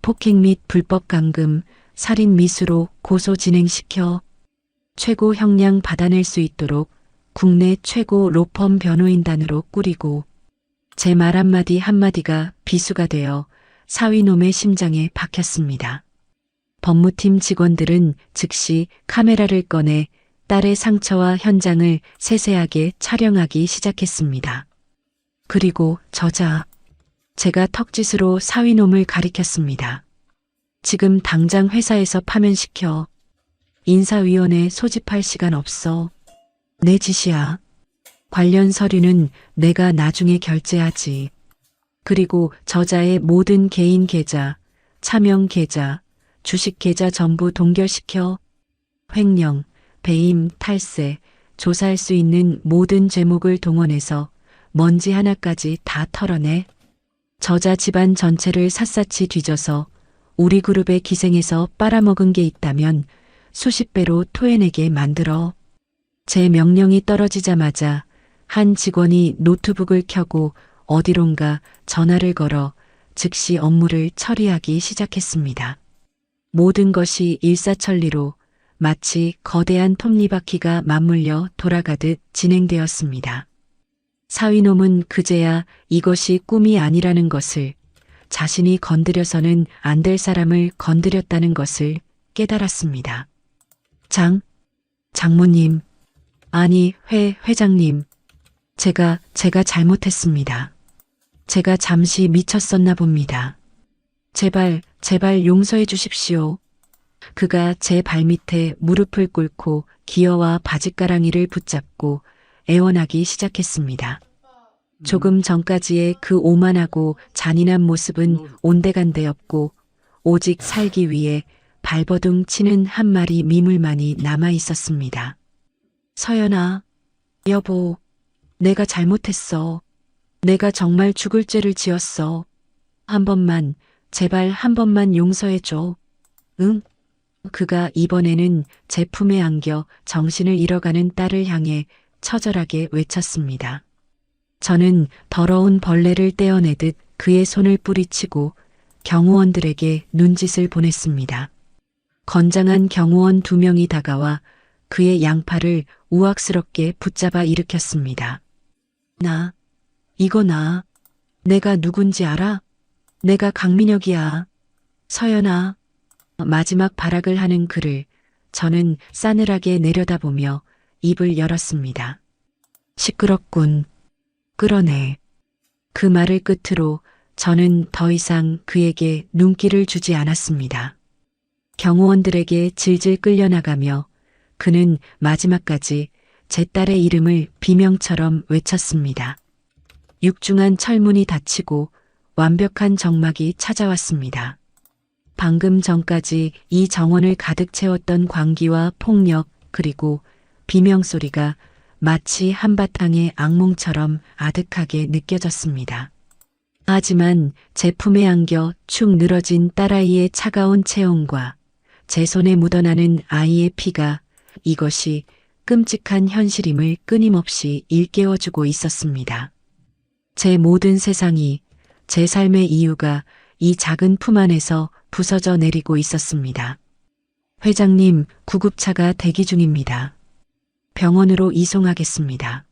폭행 및 불법 감금, 살인 미수로 고소 진행시켜. 최고 형량 받아낼 수 있도록 국내 최고 로펌 변호인단으로 꾸리고 제 말 한마디 한마디가 비수가 되어 사위놈의 심장에 박혔습니다. 법무팀 직원들은 즉시 카메라를 꺼내 딸의 상처와 현장을 세세하게 촬영하기 시작했습니다. 그리고 제가 턱짓으로 사위놈을 가리켰습니다. 지금 당장 회사에서 파면시켜. 인사위원회 소집할 시간 없어. 내 짓이야. 관련 서류는 내가 나중에 결제하지. 그리고 저자의 모든 개인 계좌, 차명 계좌, 주식 계좌 전부 동결시켜. 횡령, 배임, 탈세, 조사할 수 있는 모든 죄목을 동원해서 먼지 하나까지 다 털어내. 저자 집안 전체를 샅샅이 뒤져서 우리 그룹의 기생에서 빨아먹은 게 있다면 수십 배로 토해내게 만들어. 제 명령이 떨어지자마자 한 직원이 노트북을 켜고 어디론가 전화를 걸어 즉시 업무를 처리하기 시작했습니다. 모든 것이 일사천리로 마치 거대한 톱니바퀴가 맞물려 돌아가듯 진행되었습니다. 사위놈은 그제야 이것이 꿈이 아니라는 것을, 자신이 건드려서는 안 될 사람을 건드렸다는 것을 깨달았습니다. 장모님, 아니 회장님, 제가 잘못했습니다. 제가 잠시 미쳤었나 봅니다. 제발 용서해 주십시오. 그가 제 발밑에 무릎을 꿇고 기어와 바짓가랑이를 붙잡고 애원하기 시작했습니다. 조금 전까지의 그 오만하고 잔인한 모습은 온데간데 없고 오직 살기 위해 발버둥 치는 한 마리 미물만이 남아 있었습니다. 서연아, 여보, 내가 잘못했어. 내가 정말 죽을 죄를 지었어. 한 번만, 제발 한 번만 용서해줘. 응? 그가 이번에는 제 품에 안겨 정신을 잃어가는 딸을 향해 처절하게 외쳤습니다. 저는 더러운 벌레를 떼어내듯 그의 손을 뿌리치고 경호원들에게 눈짓을 보냈습니다. 건장한 경호원 2명이 다가와 그의 양팔을 우악스럽게 붙잡아 일으켰습니다. 나. 내가 누군지 알아? 내가 강민혁이야. 서연아. 마지막 발악을 하는 그를 저는 싸늘하게 내려다보며 입을 열었습니다. 시끄럽군. 끌어내. 그 말을 끝으로 저는 더 이상 그에게 눈길을 주지 않았습니다. 경호원들에게 질질 끌려나가며 그는 마지막까지 제 딸의 이름을 비명처럼 외쳤습니다. 육중한 철문이 닫히고 완벽한 정막이 찾아왔습니다. 방금 전까지 이 정원을 가득 채웠던 광기와 폭력 그리고 비명소리가 마치 한바탕의 악몽처럼 아득하게 느껴졌습니다. 하지만 제 품에 안겨 축 늘어진 딸아이의 차가운 체온과 제 손에 묻어나는 아이의 피가 이것이 끔찍한 현실임을 끊임없이 일깨워주고 있었습니다. 제 모든 세상이, 제 삶의 이유가 이 작은 품 안에서 부서져 내리고 있었습니다. 회장님, 구급차가 대기 중입니다. 병원으로 이송하겠습니다.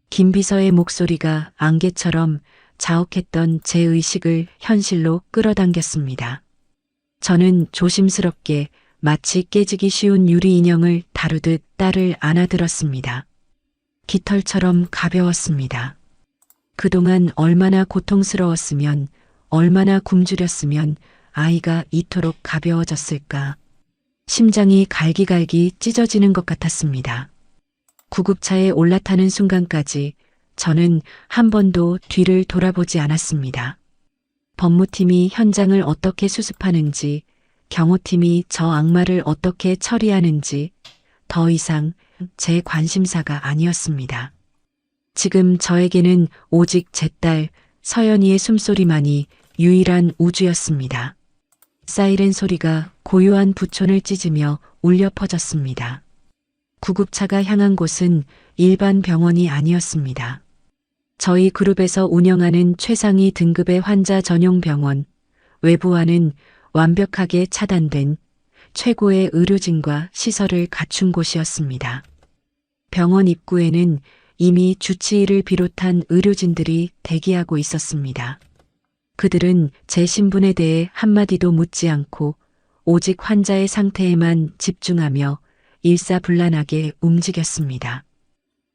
김 비서의 목소리가 안개처럼 자욱했던 제 의식을 현실로 끌어당겼습니다. 저는 조심스럽게 마치 깨지기 쉬운 유리 인형을 다루듯 딸을 안아들었습니다. 깃털처럼 가벼웠습니다. 그동안 얼마나 고통스러웠으면, 얼마나 굶주렸으면 아이가 이토록 가벼워졌을까. 심장이 갈기갈기 찢어지는 것 같았습니다. 구급차에 올라타는 순간까지 저는 한 번도 뒤를 돌아보지 않았습니다. 법무팀이 현장을 어떻게 수습하는지, 경호팀이 저 악마를 어떻게 처리하는지 더 이상 제 관심사가 아니었습니다. 지금 저에게는 오직 제 딸 서연이의 숨소리만이 유일한 우주였습니다. 사이렌 소리가 고요한 부촌을 찢으며 울려 퍼졌습니다. 구급차가 향한 곳은 일반 병원이 아니었습니다. 저희 그룹에서 운영하는 최상위 등급의 환자 전용 병원, 외부와는 완벽하게 차단된 최고의 의료진과 시설을 갖춘 곳이었습니다. 병원 입구에는 이미 주치의를 비롯한 의료진들이 대기하고 있었습니다. 그들은 제 신분에 대해 한마디도 묻지 않고 오직 환자의 상태에만 집중하며 일사불란하게 움직였습니다.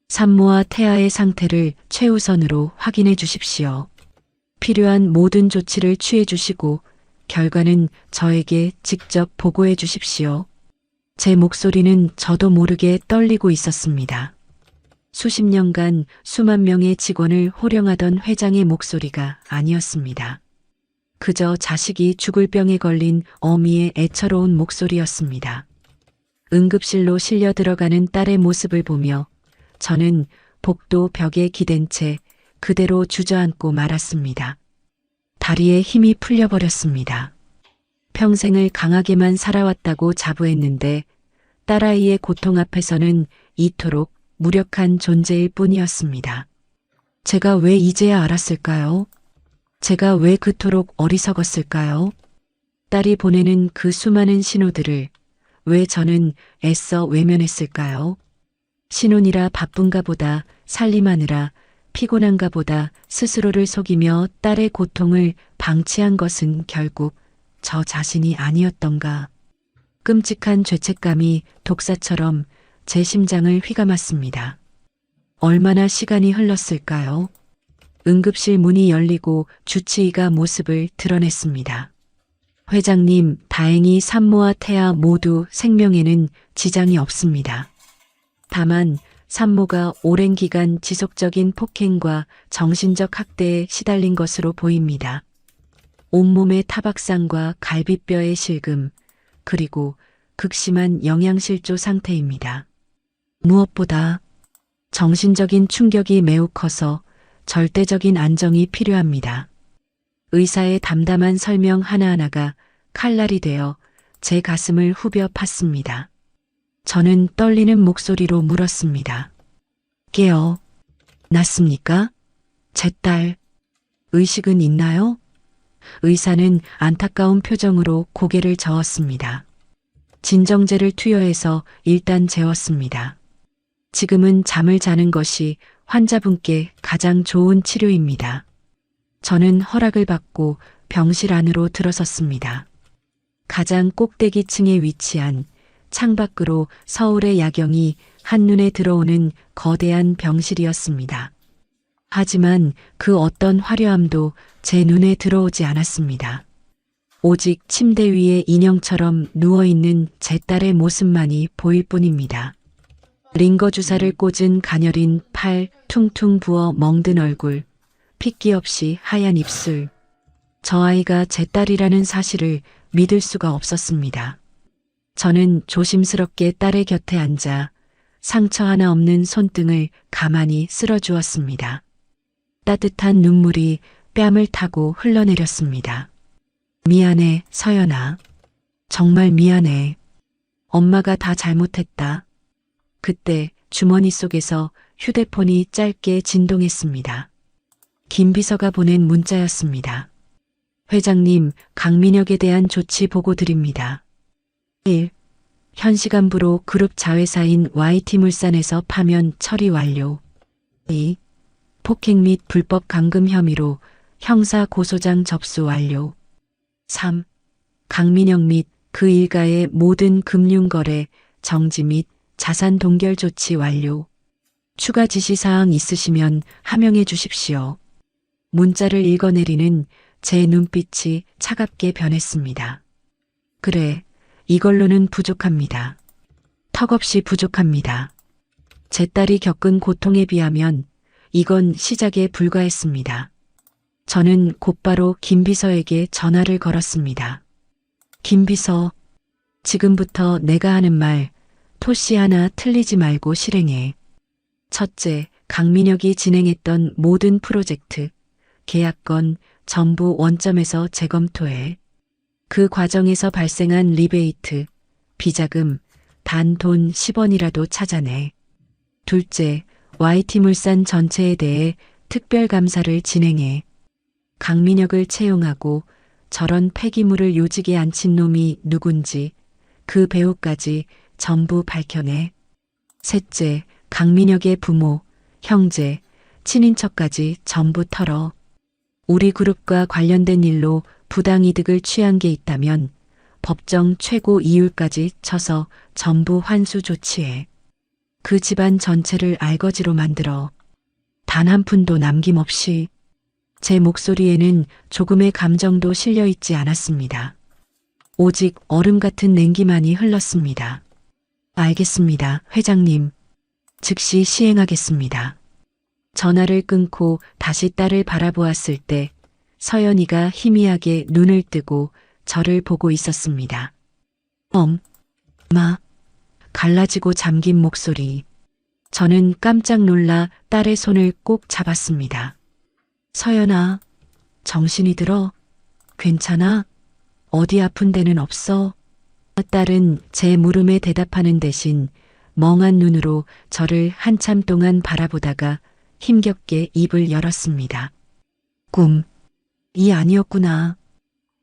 산모와 태아의 상태를 최우선으로 확인해 주십시오. 필요한 모든 조치를 취해 주시고 결과는 저에게 직접 보고해 주십시오. 제 목소리는 저도 모르게 떨리고 있었습니다. 수십 년간 수만 명의 직원을 호령하던 회장의 목소리가 아니었습니다. 그저 자식이 죽을 병에 걸린 어미의 애처로운 목소리였습니다. 응급실로 실려 들어가는 딸의 모습을 보며 저는 복도 벽에 기댄 채 그대로 주저앉고 말았습니다. 다리에 힘이 풀려버렸습니다. 평생을 강하게만 살아왔다고 자부했는데 딸아이의 고통 앞에서는 이토록 무력한 존재일 뿐이었습니다. 제가 왜 이제야 알았을까요? 제가 왜 그토록 어리석었을까요? 딸이 보내는 그 수많은 신호들을 왜 저는 애써 외면했을까요? 신혼이라 바쁜가 보다, 살림하느라 피곤한가 보다 스스로를 속이며 딸의 고통을 방치한 것은 결국 저 자신이 아니었던가. 끔찍한 죄책감이 독사처럼 제 심장을 휘감았습니다. 얼마나 시간이 흘렀을까요? 응급실 문이 열리고 주치의가 모습을 드러냈습니다. 회장님, 다행히 산모와 태아 모두 생명에는 지장이 없습니다. 다만 산모가 오랜 기간 지속적인 폭행과 정신적 학대에 시달린 것으로 보입니다. 온몸의 타박상과 갈비뼈의 실금, 그리고 극심한 영양실조 상태입니다. 무엇보다 정신적인 충격이 매우 커서 절대적인 안정이 필요합니다. 의사의 담담한 설명 하나하나가 칼날이 되어 제 가슴을 후벼 팠습니다. 저는 떨리는 목소리로 물었습니다. 깨어 났습니까? 제 딸, 의식은 있나요? 의사는 안타까운 표정으로 고개를 저었습니다. 진정제를 투여해서 일단 재웠습니다. 지금은 잠을 자는 것이 환자분께 가장 좋은 치료입니다. 저는 허락을 받고 병실 안으로 들어섰습니다. 가장 꼭대기층에 위치한 창밖으로 서울의 야경이 한눈에 들어오는 거대한 병실이었습니다. 하지만 그 어떤 화려함도 제 눈에 들어오지 않았습니다. 오직 침대 위에 인형처럼 누워있는 제 딸의 모습만이 보일 뿐입니다. 링거 주사를 꽂은 가녀린 팔, 퉁퉁 부어 멍든 얼굴, 핏기 없이 하얀 입술. 저 아이가 제 딸이라는 사실을 믿을 수가 없었습니다. 저는 조심스럽게 딸의 곁에 앉아 상처 하나 없는 손등을 가만히 쓸어주었습니다. 따뜻한 눈물이 뺨을 타고 흘러내렸습니다. 미안해, 서연아. 정말 미안해. 엄마가 다 잘못했다. 그때 주머니 속에서 휴대폰이 짧게 진동했습니다. 김 비서가 보낸 문자였습니다. 회장님, 강민혁에 대한 조치 보고 드립니다. 1. 현 시간부로 그룹 자회사인 YT물산에서 파면 처리 완료. 2. 폭행 및 불법 감금 혐의로 형사 고소장 접수 완료. 3. 강민혁 및 그 일가의 모든 금융거래, 정지 및 자산 동결 조치 완료. 추가 지시사항 있으시면 하명해 주십시오. 문자를 읽어내리는 제 눈빛이 차갑게 변했습니다. 그래, 이걸로는 부족합니다. 턱없이 부족합니다. 제 딸이 겪은 고통에 비하면 이건 시작에 불과했습니다. 저는 곧바로 김 비서에게 전화를 걸었습니다. 김 비서, 지금부터 내가 하는 말 토시 하나 틀리지 말고 실행해. 첫째, 강민혁이 진행했던 모든 프로젝트, 계약건 전부 원점에서 재검토해. 그 과정에서 발생한 리베이트, 비자금, 단 돈 10원이라도 찾아내. 둘째, YT물산 전체에 대해 특별감사를 진행해. 강민혁을 채용하고 저런 폐기물을 요직에 앉힌 놈이 누군지 그 배우까지 전부 밝혀내. 셋째, 강민혁의 부모, 형제, 친인척까지 전부 털어. 우리 그룹과 관련된 일로 부당이득을 취한 게 있다면 법정 최고 이율까지 쳐서 전부 환수 조치해. 그 집안 전체를 알거지로 만들어. 단 한 푼도 남김없이. 제 목소리에는 조금의 감정도 실려 있지 않았습니다. 오직 얼음 같은 냉기만이 흘렀습니다. 알겠습니다, 회장님. 즉시 시행하겠습니다. 전화를 끊고 다시 딸을 바라보았을 때 서연이가 희미하게 눈을 뜨고 저를 보고 있었습니다. 엄마. 갈라지고 잠긴 목소리. 저는 깜짝 놀라 딸의 손을 꼭 잡았습니다. 서연아, 정신이 들어? 괜찮아? 어디 아픈 데는 없어? 딸은 제 물음에 대답하는 대신 멍한 눈으로 저를 한참 동안 바라보다가 힘겹게 입을 열었습니다. 꿈이 아니었구나.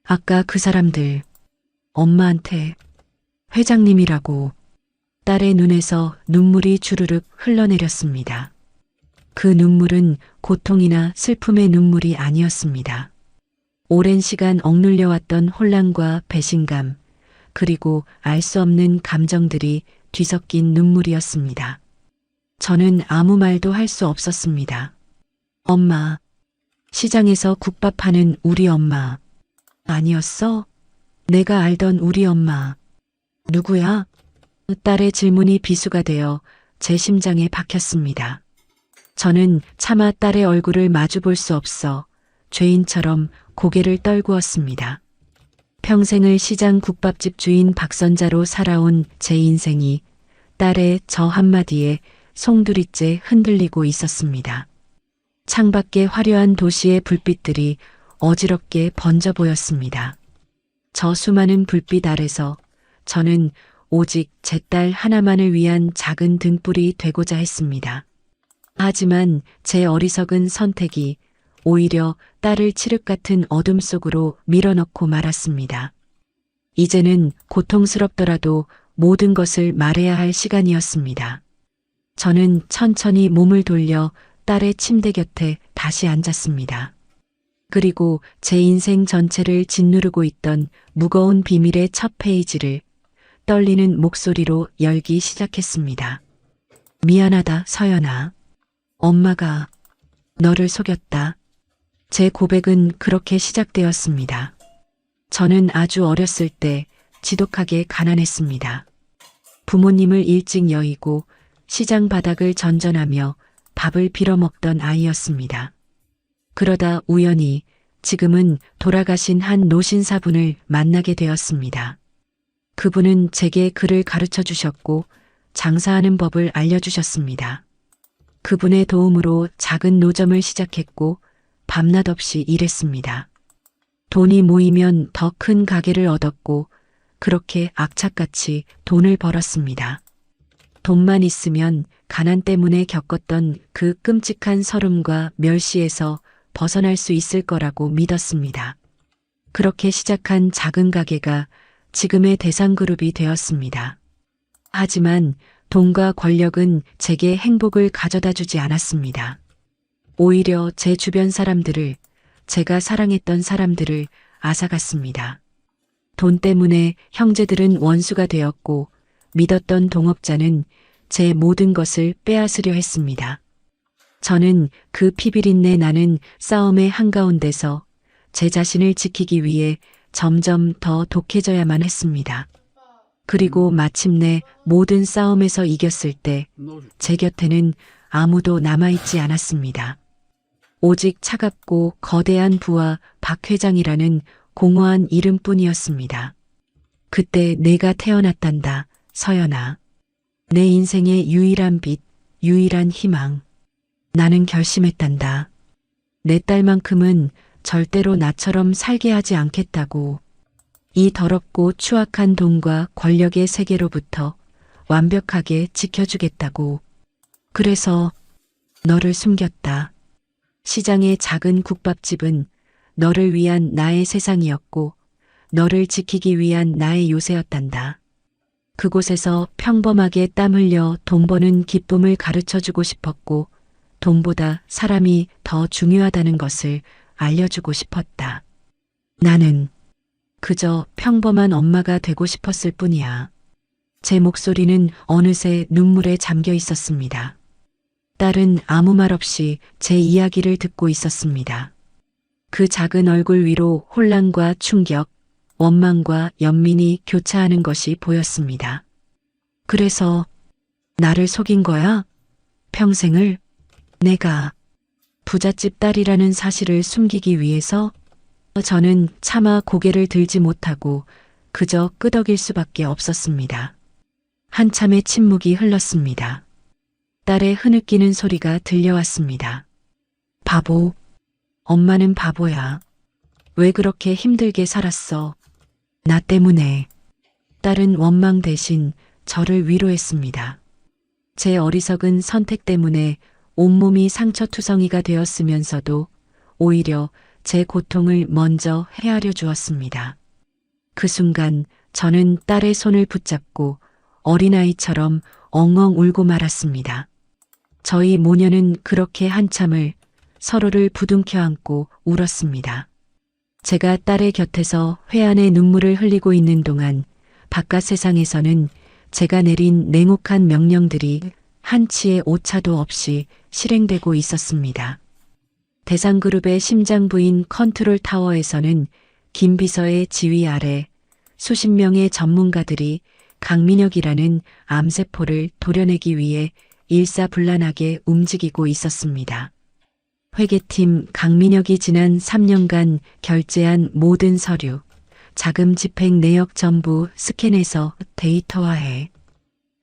아까 그 사람들, 엄마한테 회장님이라고. 딸의 눈에서 눈물이 주르륵 흘러내렸습니다. 그 눈물은 고통이나 슬픔의 눈물이 아니었습니다. 오랜 시간 억눌려왔던 혼란과 배신감, 그리고 알 수 없는 감정들이 뒤섞인 눈물이었습니다. 저는 아무 말도 할 수 없었습니다. 엄마, 시장에서 국밥 파는 우리 엄마. 아니었어? 내가 알던 우리 엄마. 누구야? 딸의 질문이 비수가 되어 제 심장에 박혔습니다. 저는 차마 딸의 얼굴을 마주 볼 수 없어 죄인처럼 고개를 떨구었습니다. 평생을 시장 국밥집 주인 박선자로 살아온 제 인생이 딸의 저 한마디에 송두리째 흔들리고 있었습니다. 창밖의 화려한 도시의 불빛들이 어지럽게 번져 보였습니다. 저 수많은 불빛 아래서 저는 오직 제 딸 하나만을 위한 작은 등불이 되고자 했습니다. 하지만 제 어리석은 선택이 오히려 딸을 칠흑 같은 어둠 속으로 밀어넣고 말았습니다. 이제는 고통스럽더라도 모든 것을 말해야 할 시간이었습니다. 저는 천천히 몸을 돌려 딸의 침대 곁에 다시 앉았습니다. 그리고 제 인생 전체를 짓누르고 있던 무거운 비밀의 첫 페이지를 떨리는 목소리로 열기 시작했습니다. 미안하다, 서연아. 엄마가 너를 속였다. 제 고백은 그렇게 시작되었습니다. 저는 아주 어렸을 때 지독하게 가난했습니다. 부모님을 일찍 여의고 시장 바닥을 전전하며 밥을 빌어먹던 아이였습니다. 그러다 우연히 지금은 돌아가신 한 노신사분을 만나게 되었습니다. 그분은 제게 글을 가르쳐 주셨고 장사하는 법을 알려주셨습니다. 그분의 도움으로 작은 노점을 시작했고 밤낮 없이 일했습니다. 돈이 모이면 더 큰 가게를 얻었고 그렇게 악착같이 돈을 벌었습니다. 돈만 있으면 가난 때문에 겪었던 그 끔찍한 서름과 멸시에서 벗어날 수 있을 거라고 믿었습니다. 그렇게 시작한 작은 가게가 지금의 대상그룹이 되었습니다. 하지만 돈과 권력은 제게 행복을 가져다 주지 않았습니다. 오히려 제 주변 사람들을, 제가 사랑했던 사람들을 앗아갔습니다. 돈 때문에 형제들은 원수가 되었고 믿었던 동업자는 제 모든 것을 빼앗으려 했습니다. 저는 그 피비린내 나는 싸움의 한가운데서 제 자신을 지키기 위해 점점 더 독해져야만 했습니다. 그리고 마침내 모든 싸움에서 이겼을 때 제 곁에는 아무도 남아있지 않았습니다. 오직 차갑고 거대한 부하 박 회장이라는 공허한 이름뿐이었습니다. 그때 내가 태어났단다, 서연아. 내 인생의 유일한 빛, 유일한 희망. 나는 결심했단다. 내 딸만큼은 절대로 나처럼 살게 하지 않겠다고. 이 더럽고 추악한 돈과 권력의 세계로부터 완벽하게 지켜주겠다고. 그래서 너를 숨겼다. 시장의 작은 국밥집은 너를 위한 나의 세상이었고 너를 지키기 위한 나의 요새였단다. 그곳에서 평범하게 땀 흘려 돈 버는 기쁨을 가르쳐 주고 싶었고, 돈보다 사람이 더 중요하다는 것을 알려주고 싶었다. 나는 그저 평범한 엄마가 되고 싶었을 뿐이야. 제 목소리는 어느새 눈물에 잠겨 있었습니다. 딸은 아무 말 없이 제 이야기를 듣고 있었습니다. 그 작은 얼굴 위로 혼란과 충격, 원망과 연민이 교차하는 것이 보였습니다. 그래서 나를 속인 거야? 평생을? 내가 부잣집 딸이라는 사실을 숨기기 위해서? 저는 차마 고개를 들지 못하고 그저 끄덕일 수밖에 없었습니다. 한참의 침묵이 흘렀습니다. 딸의 흐느끼는 소리가 들려왔습니다. 바보. 엄마는 바보야. 왜 그렇게 힘들게 살았어? 나 때문에. 딸은 원망 대신 저를 위로했습니다. 제 어리석은 선택 때문에 온몸이 상처투성이가 되었으면서도 오히려 제 고통을 먼저 헤아려 주었습니다. 그 순간 저는 딸의 손을 붙잡고 어린아이처럼 엉엉 울고 말았습니다. 저희 모녀는 그렇게 한참을 서로를 부둥켜 안고 울었습니다. 제가 딸의 곁에서 회한의 눈물을 흘리고 있는 동안 바깥 세상에서는 제가 내린 냉혹한 명령들이 한치의 오차도 없이 실행되고 있었습니다. 대상그룹의 심장부인 컨트롤 타워에서는 김 비서의 지휘 아래 수십 명의 전문가들이 강민혁이라는 암세포를 도려내기 위해 일사불란하게 움직이고 있었습니다. 회계팀 강민혁이 지난 3년간 결제한 모든 서류, 자금 집행 내역 전부 스캔해서 데이터화해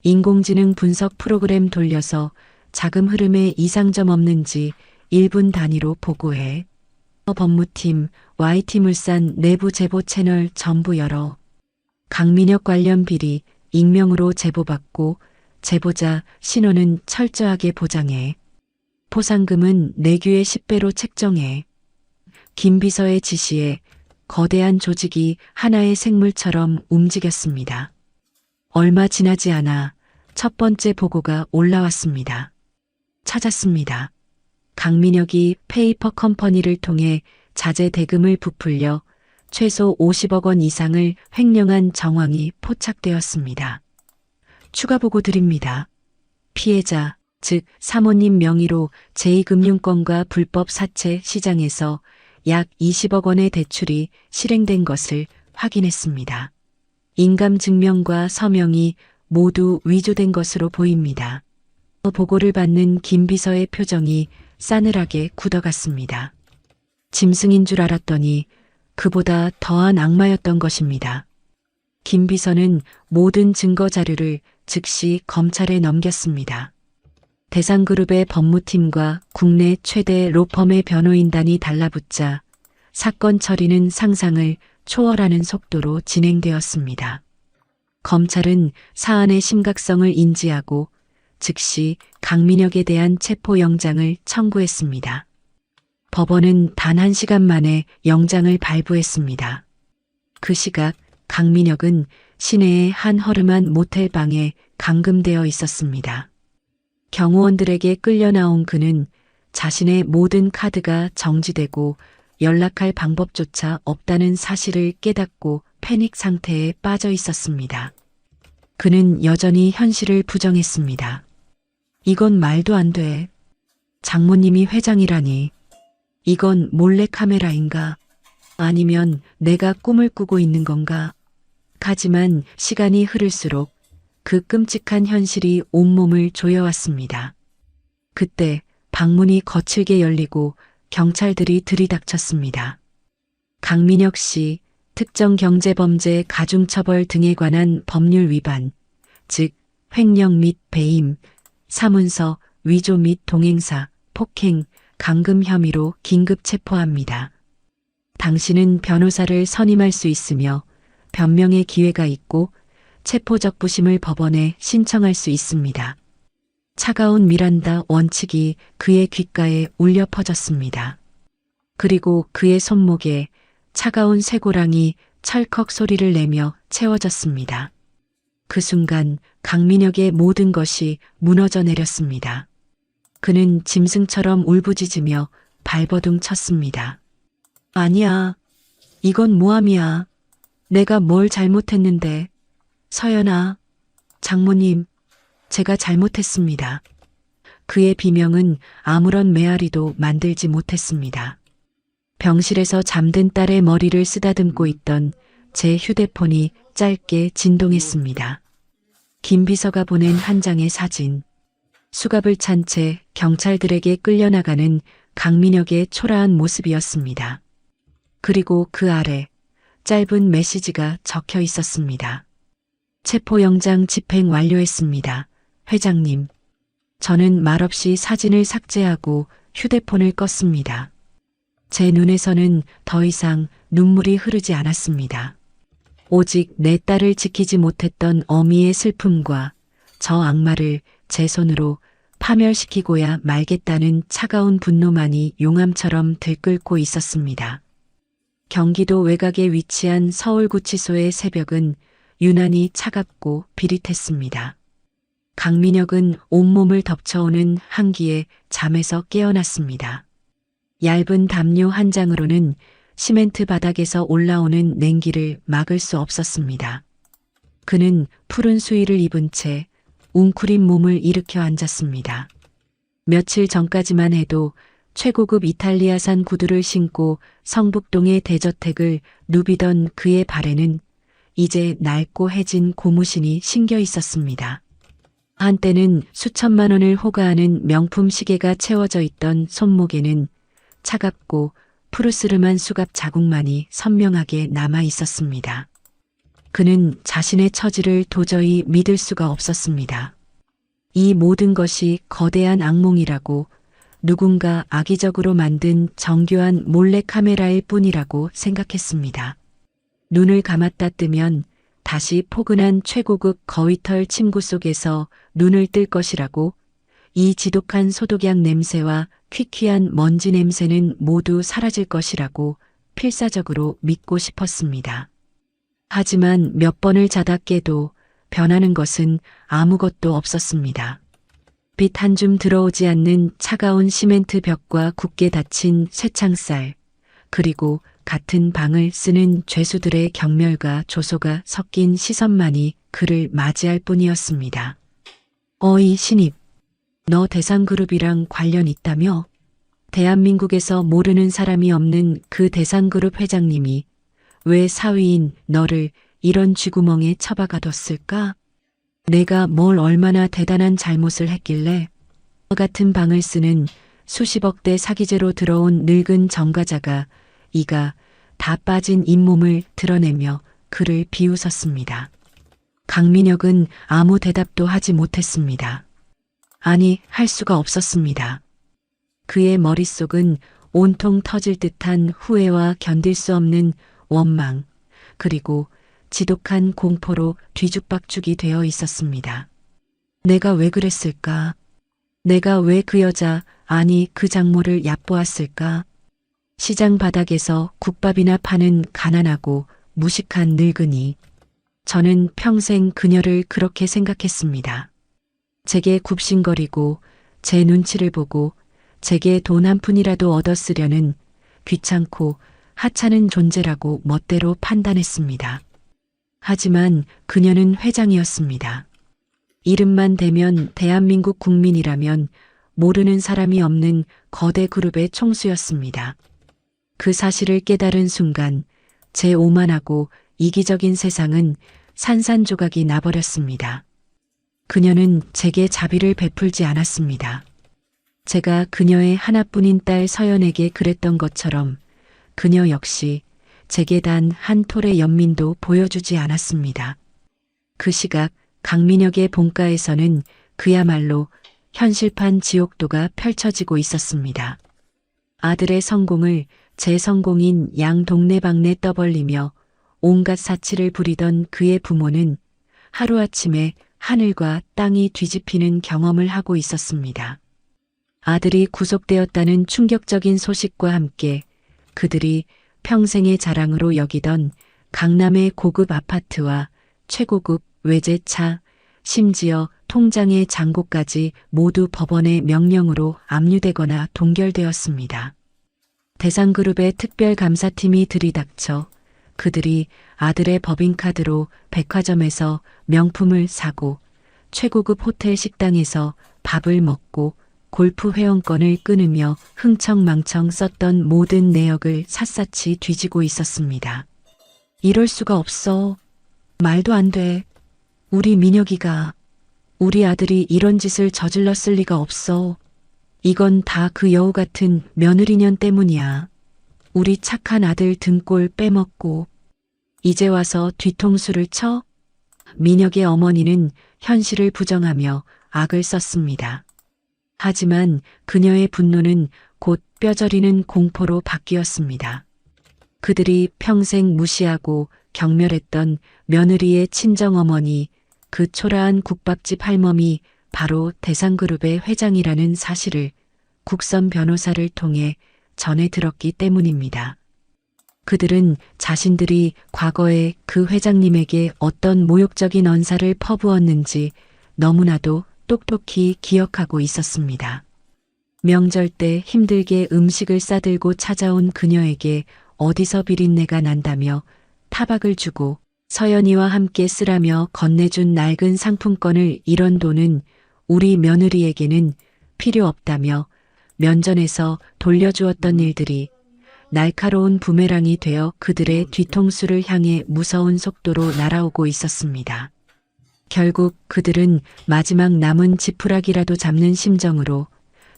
인공지능 분석 프로그램 돌려서 자금 흐름에 이상점 없는지 1분 단위로 보고해. 법무팀, YT물산 내부 제보 채널 전부 열어. 강민혁 관련 비리 익명으로 제보받고 제보자 신원은 철저하게 보장해. 포상금은 내규의 10배로 책정해. 김 비서의 지시에 거대한 조직이 하나의 생물처럼 움직였습니다. 얼마 지나지 않아 첫 번째 보고가 올라왔습니다. 찾았습니다. 강민혁이 페이퍼 컴퍼니를 통해 자재 대금을 부풀려 최소 50억 원 이상을 횡령한 정황이 포착되었습니다. 추가 보고 드립니다. 피해자, 즉 사모님 명의로 제2금융권과 불법 사채 시장에서 약 20억 원의 대출이 실행된 것을 확인했습니다. 인감 증명과 서명이 모두 위조된 것으로 보입니다. 보고를 받는 김 비서의 표정이 싸늘하게 굳어갔습니다. 짐승인 줄 알았더니 그보다 더한 악마였던 것입니다. 김 비서는 모든 증거 자료를 즉시 검찰에 넘겼습니다. 대상그룹의 법무팀과 국내 최대 로펌의 변호인단이 달라붙자 사건 처리는 상상을 초월하는 속도로 진행되었습니다. 검찰은 사안의 심각성을 인지하고 즉시 강민혁에 대한 체포영장을 청구했습니다. 법원은 단 1시간 만에 영장을 발부했습니다. 그 시각 강민혁은 시내의 한 허름한 모텔방에 감금되어 있었습니다. 경호원들에게 끌려 나온 그는 자신의 모든 카드가 정지되고 연락할 방법조차 없다는 사실을 깨닫고 패닉 상태에 빠져 있었습니다. 그는 여전히 현실을 부정했습니다. 이건 말도 안 돼. 장모님이 회장이라니. 이건 몰래카메라인가? 아니면 내가 꿈을 꾸고 있는 건가? 하지만 시간이 흐를수록 그 끔찍한 현실이 온몸을 조여왔습니다. 그때 방문이 거칠게 열리고 경찰들이 들이닥쳤습니다. 강민혁 씨, 특정경제범죄 가중처벌 등에 관한 법률 위반, 즉 횡령 및 배임, 사문서, 위조 및 동행사, 폭행, 감금 혐의로 긴급 체포합니다. 당신은 변호사를 선임할 수 있으며 변명의 기회가 있고 체포적부심을 법원에 신청할 수 있습니다. 차가운 미란다 원칙이 그의 귓가에 울려 퍼졌습니다. 그리고 그의 손목에 차가운 쇠고랑이 철컥 소리를 내며 채워졌습니다. 그 순간 강민혁의 모든 것이 무너져 내렸습니다. 그는 짐승처럼 울부짖으며 발버둥 쳤습니다. 아니야. 이건 모함이야. 내가 뭘 잘못했는데. 서연아, 장모님, 제가 잘못했습니다. 그의 비명은 아무런 메아리도 만들지 못했습니다. 병실에서 잠든 딸의 머리를 쓰다듬고 있던 제 휴대폰이 짧게 진동했습니다. 김 비서가 보낸 한 장의 사진. 수갑을 찬 채 경찰들에게 끌려나가는 강민혁의 초라한 모습이었습니다. 그리고 그 아래 짧은 메시지가 적혀 있었습니다. 체포영장 집행 완료했습니다. 회장님. 저는 말없이 사진을 삭제하고 휴대폰을 껐습니다. 제 눈에서는 더 이상 눈물이 흐르지 않았습니다. 오직 내 딸을 지키지 못했던 어미의 슬픔과 저 악마를 제 손으로 파멸시키고야 말겠다는 차가운 분노만이 용암처럼 들끓고 있었습니다. 경기도 외곽에 위치한 서울구치소의 새벽은 유난히 차갑고 비릿했습니다. 강민혁은 온몸을 덮쳐오는 한기에 잠에서 깨어났습니다. 얇은 담요 한 장으로는 시멘트 바닥에서 올라오는 냉기를 막을 수 없었습니다. 그는 푸른 수의를 입은 채 웅크린 몸을 일으켜 앉았습니다. 며칠 전까지만 해도 최고급 이탈리아산 구두를 신고 성북동의 대저택을 누비던 그의 발에는 이제 낡고 해진 고무신이 신겨 있었습니다. 한때는 수천만 원을 호가하는 명품 시계가 채워져 있던 손목에는 차갑고 푸르스름한 수갑 자국만이 선명하게 남아 있었습니다. 그는 자신의 처지를 도저히 믿을 수가 없었습니다. 이 모든 것이 거대한 악몽이라고, 누군가 악의적으로 만든 정교한 몰래카메라일 뿐이라고 생각했습니다. 눈을 감았다 뜨면 다시 포근한 최고급 거위털 침구 속에서 눈을 뜰 것이라고, 이 지독한 소독약 냄새와 퀴퀴한 먼지 냄새는 모두 사라질 것이라고 필사적으로 믿고 싶었습니다. 하지만 몇 번을 자다 깨도 변하는 것은 아무것도 없었습니다. 빛 한 줌 들어오지 않는 차가운 시멘트 벽과 굳게 닫힌 쇠창살, 그리고 같은 방을 쓰는 죄수들의 경멸과 조소가 섞인 시선만이 그를 맞이할 뿐이었습니다. 어이 신입, 너 대상그룹이랑 관련 있다며? 대한민국에서 모르는 사람이 없는 그 대상그룹 회장님이 왜 사위인 너를 이런 쥐구멍에 처박아뒀을까? 내가 뭘 얼마나 대단한 잘못을 했길래 같은 방을 쓰는 수십억대 사기죄로 들어온 늙은 정과자가 이가 다 빠진 잇몸을 드러내며 그를 비웃었습니다. 강민혁은 아무 대답도 하지 못했습니다. 아니, 할 수가 없었습니다. 그의 머릿속은 온통 터질 듯한 후회와 견딜 수 없는 원망, 그리고 지독한 공포로 뒤죽박죽이 되어 있었습니다. 내가 왜 그랬을까? 내가 왜 그 여자, 아니 그 장모를 얕보았을까? 시장 바닥에서 국밥이나 파는 가난하고 무식한 늙은이. 저는 평생 그녀를 그렇게 생각했습니다. 제게 굽신거리고 제 눈치를 보고 제게 돈 한 푼이라도 얻었으려는 귀찮고 하찮은 존재라고 멋대로 판단했습니다. 하지만 그녀는 회장이었습니다. 이름만 대면 대한민국 국민이라면 모르는 사람이 없는 거대 그룹의 총수였습니다. 그 사실을 깨달은 순간 제 오만하고 이기적인 세상은 산산조각이 나버렸습니다. 그녀는 제게 자비를 베풀지 않았습니다. 제가 그녀의 하나뿐인 딸 서연에게 그랬던 것처럼 그녀 역시 제게 단 한 톨의 연민도 보여주지 않았습니다. 그 시각 강민혁의 본가에서는 그야말로 현실판 지옥도가 펼쳐지고 있었습니다. 아들의 성공을 제 성공인 양 동네방네 떠벌리며 온갖 사치를 부리던 그의 부모는 하루아침에 하늘과 땅이 뒤집히는 경험을 하고 있었습니다. 아들이 구속되었다는 충격적인 소식과 함께 그들이 평생의 자랑으로 여기던 강남의 고급 아파트와 최고급 외제차, 심지어 통장의 잔고까지 모두 법원의 명령으로 압류되거나 동결되었습니다. 대상그룹의 특별감사팀이 들이닥쳐 그들이 아들의 법인카드로 백화점에서 명품을 사고 최고급 호텔 식당에서 밥을 먹고 골프 회원권을 끊으며 흥청망청 썼던 모든 내역을 샅샅이 뒤지고 있었습니다. 이럴 수가 없어. 말도 안 돼. 우리 민혁이가, 우리 아들이 이런 짓을 저질렀을 리가 없어. 이건 다 그 여우 같은 며느리년 때문이야. 우리 착한 아들 등골 빼먹고 이제 와서 뒤통수를 쳐? 민혁의 어머니는 현실을 부정하며 악을 썼습니다. 하지만 그녀의 분노는 곧 뼈저리는 공포로 바뀌었습니다. 그들이 평생 무시하고 경멸했던 며느리의 친정어머니, 그 초라한 국밥집 할멈이 바로 대상그룹의 회장이라는 사실을 국선 변호사를 통해 전해 들었기 때문입니다. 그들은 자신들이 과거에 그 회장님에게 어떤 모욕적인 언사를 퍼부었는지 너무나도 똑똑히 기억하고 있었습니다. 명절 때 힘들게 음식을 싸들고 찾아온 그녀에게 어디서 비린내가 난다며 타박을 주고 서연이와 함께 쓰라며 건네준 낡은 상품권을 이런 돈은 우리 며느리에게는 필요 없다며 면전에서 돌려주었던 일들이 날카로운 부메랑이 되어 그들의 뒤통수를 향해 무서운 속도로 날아오고 있었습니다. 결국 그들은 마지막 남은 지푸라기라도 잡는 심정으로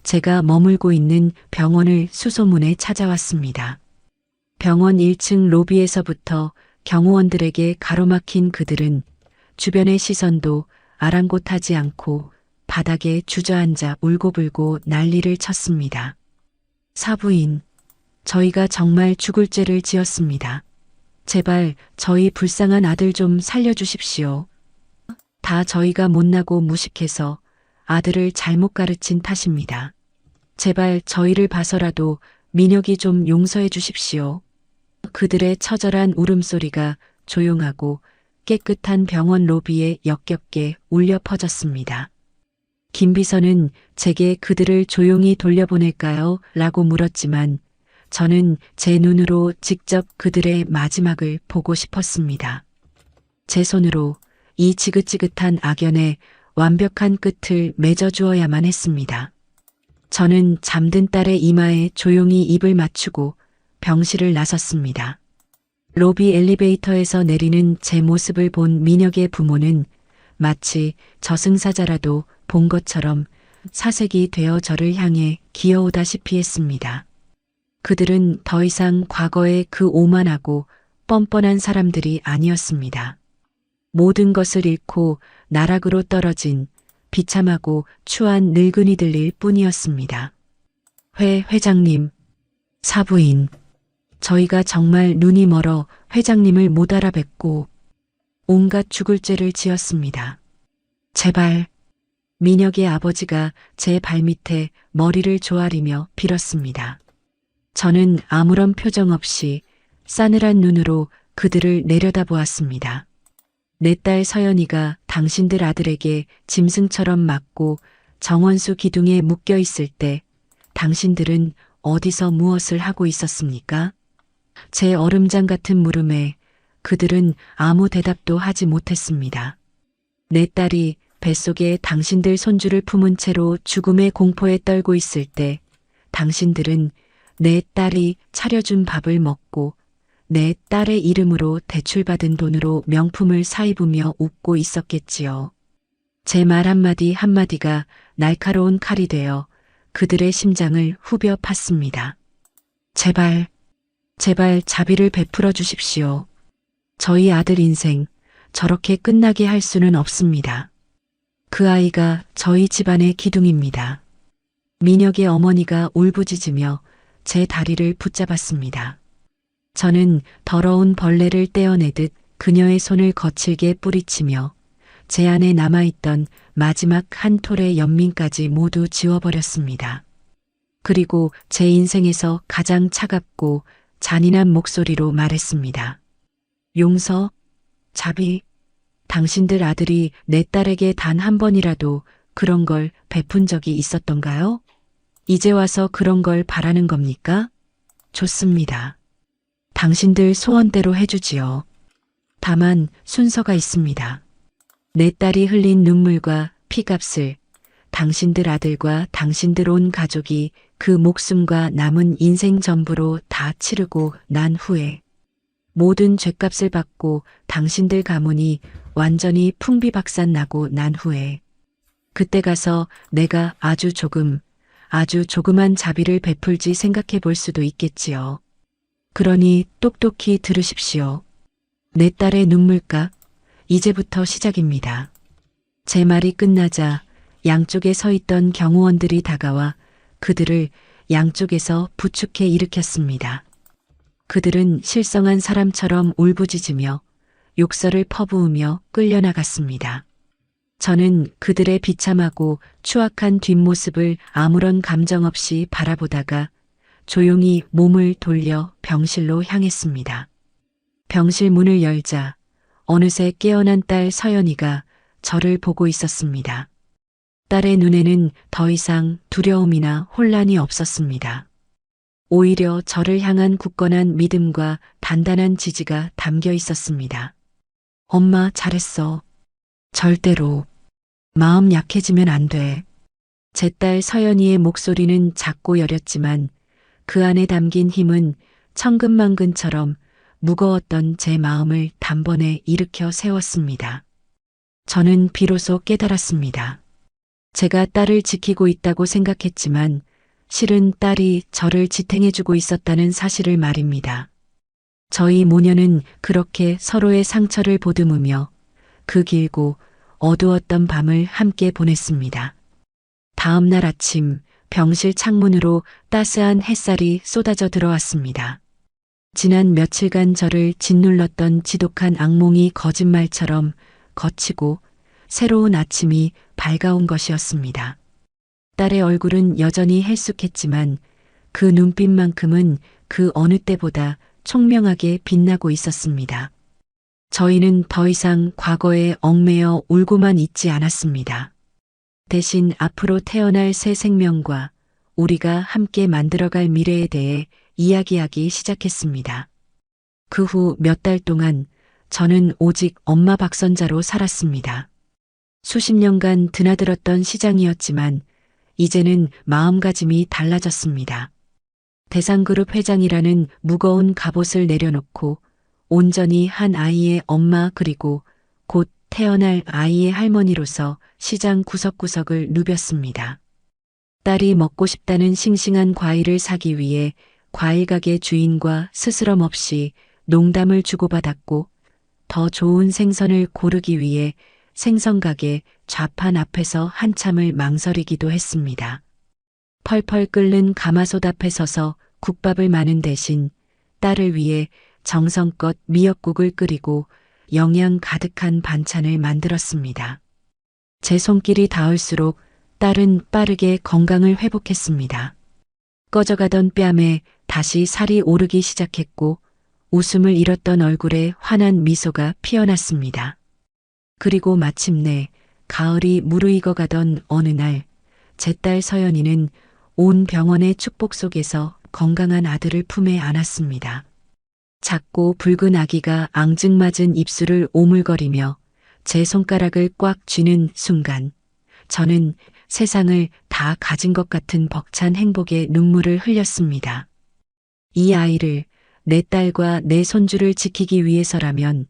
제가 머물고 있는 병원을 수소문에 찾아왔습니다. 병원 1층 로비에서부터 경호원들에게 가로막힌 그들은 주변의 시선도 아랑곳하지 않고 바닥에 주저앉아 울고불고 난리를 쳤습니다. 사부인, 저희가 정말 죽을 죄를 지었습니다. 제발 저희 불쌍한 아들 좀 살려주십시오. 다 저희가 못나고 무식해서 아들을 잘못 가르친 탓입니다. 제발 저희를 봐서라도 민혁이 좀 용서해 주십시오. 그들의 처절한 울음소리가 조용하고 깨끗한 병원 로비에 역겹게 울려 퍼졌습니다. 김 비서는 제게 그들을 조용히 돌려보낼까요? 라고 물었지만 저는 제 눈으로 직접 그들의 마지막을 보고 싶었습니다. 제 손으로 이 지긋지긋한 악연의 완벽한 끝을 맺어주어야만 했습니다. 저는 잠든 딸의 이마에 조용히 입을 맞추고 병실을 나섰습니다. 로비 엘리베이터에서 내리는 제 모습을 본 민혁의 부모는 마치 저승사자라도 본 것처럼 사색이 되어 저를 향해 기어오다시피 했습니다. 그들은 더 이상 과거의 그 오만하고 뻔뻔한 사람들이 아니었습니다. 모든 것을 잃고 나락으로 떨어진 비참하고 추한 늙은이들일 뿐이었습니다. 회장님, 사부인, 저희가 정말 눈이 멀어 회장님을 못 알아뵙고 온갖 죽을 죄를 지었습니다. 제발, 민혁의 아버지가 제 발밑에 머리를 조아리며 빌었습니다. 저는 아무런 표정 없이 싸늘한 눈으로 그들을 내려다보았습니다. 내 딸 서연이가 당신들 아들에게 짐승처럼 맞고 정원수 기둥에 묶여 있을 때 당신들은 어디서 무엇을 하고 있었습니까? 제 얼음장 같은 물음에 그들은 아무 대답도 하지 못했습니다. 내 딸이 뱃속에 당신들 손주를 품은 채로 죽음의 공포에 떨고 있을 때 당신들은 내 딸이 차려준 밥을 먹고 내 딸의 이름으로 대출받은 돈으로 명품을 사입으며 웃고 있었겠지요. 제 말 한마디 한마디가 날카로운 칼이 되어 그들의 심장을 후벼 팠습니다. 제발 자비를 베풀어 주십시오. 저희 아들 인생 저렇게 끝나게 할 수는 없습니다. 그 아이가 저희 집안의 기둥입니다. 민혁의 어머니가 울부짖으며 제 다리를 붙잡았습니다. 저는 더러운 벌레를 떼어내듯 그녀의 손을 거칠게 뿌리치며 제 안에 남아있던 마지막 한 톨의 연민까지 모두 지워버렸습니다. 그리고 제 인생에서 가장 차갑고 잔인한 목소리로 말했습니다. 용서, 자비, 당신들 아들이 내 딸에게 단 한 번이라도 그런 걸 베푼 적이 있었던가요? 이제 와서 그런 걸 바라는 겁니까? 좋습니다. 당신들 소원대로 해주지요. 다만 순서가 있습니다. 내 딸이 흘린 눈물과 피값을 당신들 아들과 당신들 온 가족이 그 목숨과 남은 인생 전부로 다 치르고 난 후에 모든 죄값을 받고 당신들 가문이 완전히 풍비박산 나고 난 후에 그때 가서 내가 아주 조그만 자비를 베풀지 생각해 볼 수도 있겠지요. 그러니 똑똑히 들으십시오. 내 딸의 눈물값, 이제부터 시작입니다. 제 말이 끝나자 양쪽에 서 있던 경호원들이 다가와 그들을 양쪽에서 부축해 일으켰습니다. 그들은 실성한 사람처럼 울부짖으며 욕설을 퍼부으며 끌려나갔습니다. 저는 그들의 비참하고 추악한 뒷모습을 아무런 감정 없이 바라보다가 조용히 몸을 돌려 병실로 향했습니다. 병실 문을 열자 어느새 깨어난 딸 서연이가 저를 보고 있었습니다. 딸의 눈에는 더 이상 두려움이나 혼란이 없었습니다. 오히려 저를 향한 굳건한 믿음과 단단한 지지가 담겨 있었습니다. 엄마 잘했어. 절대로 마음 약해지면 안 돼. 제 딸 서연이의 목소리는 작고 여렸지만 그 안에 담긴 힘은 천근만근처럼 무거웠던 제 마음을 단번에 일으켜 세웠습니다. 저는 비로소 깨달았습니다. 제가 딸을 지키고 있다고 생각했지만 실은 딸이 저를 지탱해주고 있었다는 사실을 말입니다. 저희 모녀는 그렇게 서로의 상처를 보듬으며 그 길고 어두웠던 밤을 함께 보냈습니다. 다음 날 아침 병실 창문으로 따스한 햇살이 쏟아져 들어왔습니다. 지난 며칠간 저를 짓눌렀던 지독한 악몽이 거짓말처럼 거치고 새로운 아침이 밝아온 것이었습니다. 딸의 얼굴은 여전히 헬쑥했지만 그 눈빛만큼은 그 어느 때보다 총명하게 빛나고 있었습니다. 저희는 더 이상 과거에 얽매여 울고만 있지 않았습니다. 대신 앞으로 태어날 새 생명과 우리가 함께 만들어갈 미래에 대해 이야기하기 시작했습니다. 그 후 몇 달 동안 저는 오직 엄마 박선자로 살았습니다. 수십 년간 드나들었던 시장이었지만 이제는 마음가짐이 달라졌습니다. 대상그룹 회장이라는 무거운 갑옷을 내려놓고 온전히 한 아이의 엄마 그리고 곧 태어날 아이의 할머니로서 시장 구석구석을 누볐습니다. 딸이 먹고 싶다는 싱싱한 과일을 사기 위해 과일가게 주인과 스스럼 없이 농담을 주고받았고 더 좋은 생선을 고르기 위해 생선가게 좌판 앞에서 한참을 망설이기도 했습니다. 펄펄 끓는 가마솥 앞에 서서 국밥을 마는 대신 딸을 위해 정성껏 미역국을 끓이고 영양 가득한 반찬을 만들었습니다. 제 손길이 닿을수록 딸은 빠르게 건강을 회복했습니다. 꺼져가던 뺨에 다시 살이 오르기 시작했고 웃음을 잃었던 얼굴에 환한 미소가 피어났습니다. 그리고 마침내 가을이 무르익어 가던 어느 날 제 딸 서연이는 온 병원의 축복 속에서 건강한 아들을 품에 안았습니다. 작고 붉은 아기가 앙증맞은 입술을 오물거리며 제 손가락을 꽉 쥐는 순간 저는 세상을 다 가진 것 같은 벅찬 행복의 눈물을 흘렸습니다. 이 아이를 내 딸과 내 손주를 지키기 위해서라면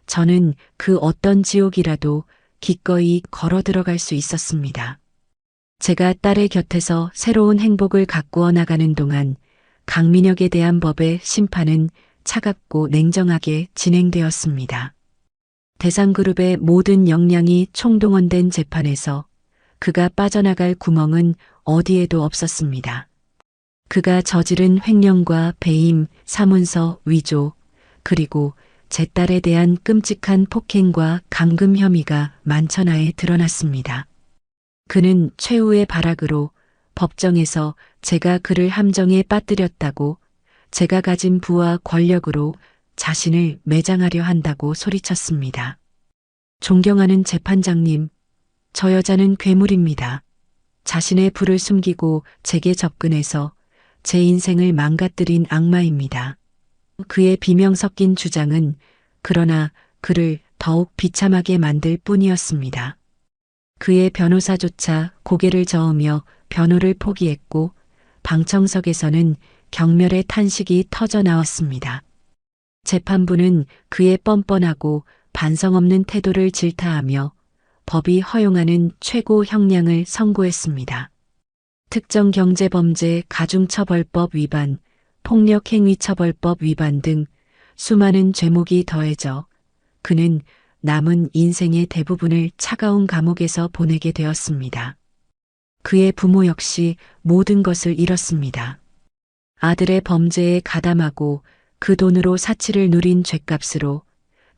저는 그 어떤 지옥이라도 기꺼이 걸어 들어갈 수 있었습니다. 제가 딸의 곁에서 새로운 행복을 가꾸어 나가는 동안 강민혁에 대한 법의 심판은 차갑고 냉정하게 진행되었습니다. 대상그룹의 모든 역량이 총동원된 재판에서 그가 빠져나갈 구멍은 어디에도 없었습니다. 그가 저지른 횡령과 배임, 사문서, 위조, 그리고 제 딸에 대한 끔찍한 폭행과 감금 혐의가 만천하에 드러났습니다. 그는 최후의 발악으로 법정에서 제가 그를 함정에 빠뜨렸다고 제가 가진 부와 권력으로 자신을 매장하려 한다고 소리쳤습니다. 존경하는 재판장님, 저 여자는 괴물입니다. 자신의 불을 숨기고 제게 접근해서 제 인생을 망가뜨린 악마입니다. 그의 비명 섞인 주장은 그러나 그를 더욱 비참하게 만들 뿐이었습니다. 그의 변호사조차 고개를 저으며 변호를 포기했고 방청석에서는 경멸의 탄식이 터져 나왔습니다. 재판부는 그의 뻔뻔하고 반성 없는 태도를 질타하며 법이 허용하는 최고 형량을 선고했습니다. 특정 경제범죄 가중처벌법 위반, 폭력행위처벌법 위반 등 수많은 죄목이 더해져 그는 남은 인생의 대부분을 차가운 감옥에서 보내게 되었습니다. 그의 부모 역시 모든 것을 잃었습니다. 아들의 범죄에 가담하고 그 돈으로 사치를 누린 죗값으로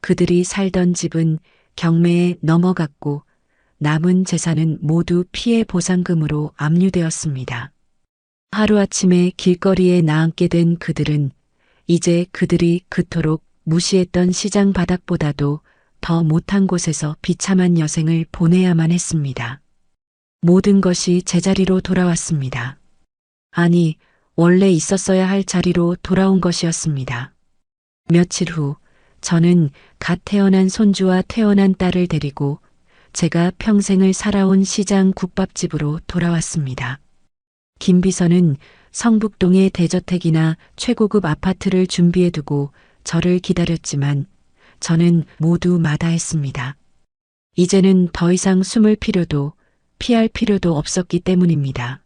그들이 살던 집은 경매에 넘어갔고 남은 재산은 모두 피해 보상금으로 압류되었습니다. 하루아침에 길거리에 나앉게 된 그들은 이제 그들이 그토록 무시했던 시장 바닥보다도 더 못한 곳에서 비참한 여생을 보내야만 했습니다. 모든 것이 제자리로 돌아왔습니다. 아니, 원래 있었어야 할 자리로 돌아온 것이었습니다. 며칠 후 저는 갓 태어난 손주와 태어난 딸을 데리고 제가 평생을 살아온 시장 국밥집으로 돌아왔습니다. 김 비서는 성북동의 대저택이나 최고급 아파트를 준비해두고 저를 기다렸지만 저는 모두 마다했습니다. 이제는 더 이상 숨을 필요도 피할 필요도 없었기 때문입니다.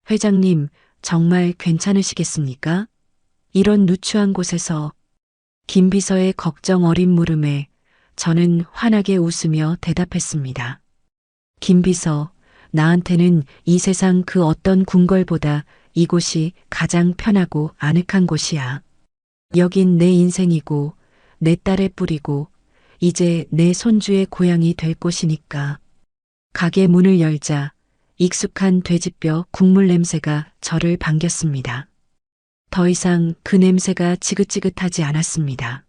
회장님, 정말 괜찮으시겠습니까? 이런 누추한 곳에서 김 비서의 걱정 어린 물음에 저는 환하게 웃으며 대답했습니다. 김 비서, 나한테는 이 세상 그 어떤 궁궐보다 이곳이 가장 편하고 아늑한 곳이야. 여긴 내 인생이고 내 딸의 뿌리고 이제 내 손주의 고향이 될 곳이니까. 가게 문을 열자 익숙한 돼지뼈 국물 냄새가 저를 반겼습니다. 더 이상 그 냄새가 지긋지긋하지 않았습니다.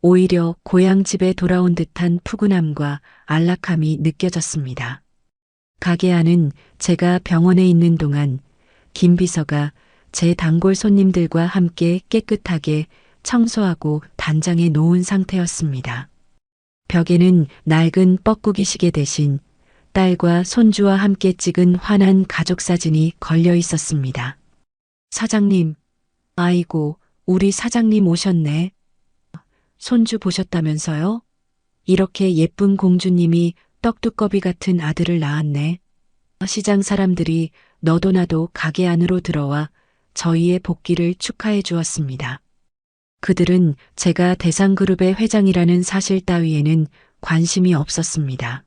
오히려 고향집에 돌아온 듯한 푸근함과 안락함이 느껴졌습니다. 가게 안은 제가 병원에 있는 동안 김 비서가 제 단골 손님들과 함께 깨끗하게 청소하고 단장해 놓은 상태였습니다. 벽에는 낡은 뻐꾸기 시계 대신 딸과 손주와 함께 찍은 환한 가족 사진이 걸려 있었습니다. 사장님, 아이고, 우리 사장님 오셨네. 손주 보셨다면서요? 이렇게 예쁜 공주님이 떡두꺼비 같은 아들을 낳았네. 시장 사람들이 너도 나도 가게 안으로 들어와 저희의 복귀를 축하해 주었습니다. 그들은 제가 대상그룹의 회장이라는 사실 따위에는 관심이 없었습니다.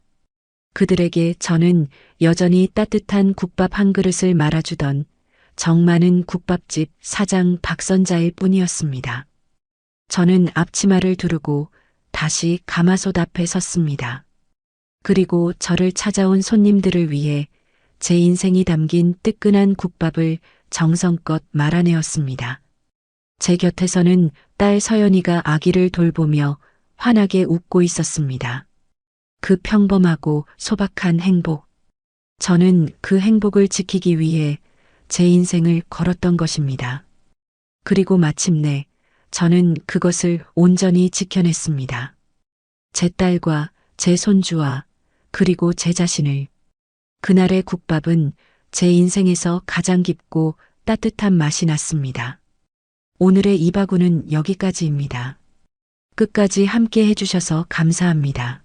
그들에게 저는 여전히 따뜻한 국밥 한 그릇을 말아주던 정 많은 국밥집 사장 박선자일 뿐이었습니다. 저는 앞치마를 두르고 다시 가마솥 앞에 섰습니다. 그리고 저를 찾아온 손님들을 위해 제 인생이 담긴 뜨끈한 국밥을 정성껏 말아내었습니다. 제 곁에서는 딸 서연이가 아기를 돌보며 환하게 웃고 있었습니다. 그 평범하고 소박한 행복. 저는 그 행복을 지키기 위해 제 인생을 걸었던 것입니다. 그리고 마침내 저는 그것을 온전히 지켜냈습니다. 제 딸과 제 손주와 그리고 제 자신을. 그날의 국밥은 제 인생에서 가장 깊고 따뜻한 맛이 났습니다. 오늘의 이바구는 여기까지입니다. 끝까지 함께 해주셔서 감사합니다.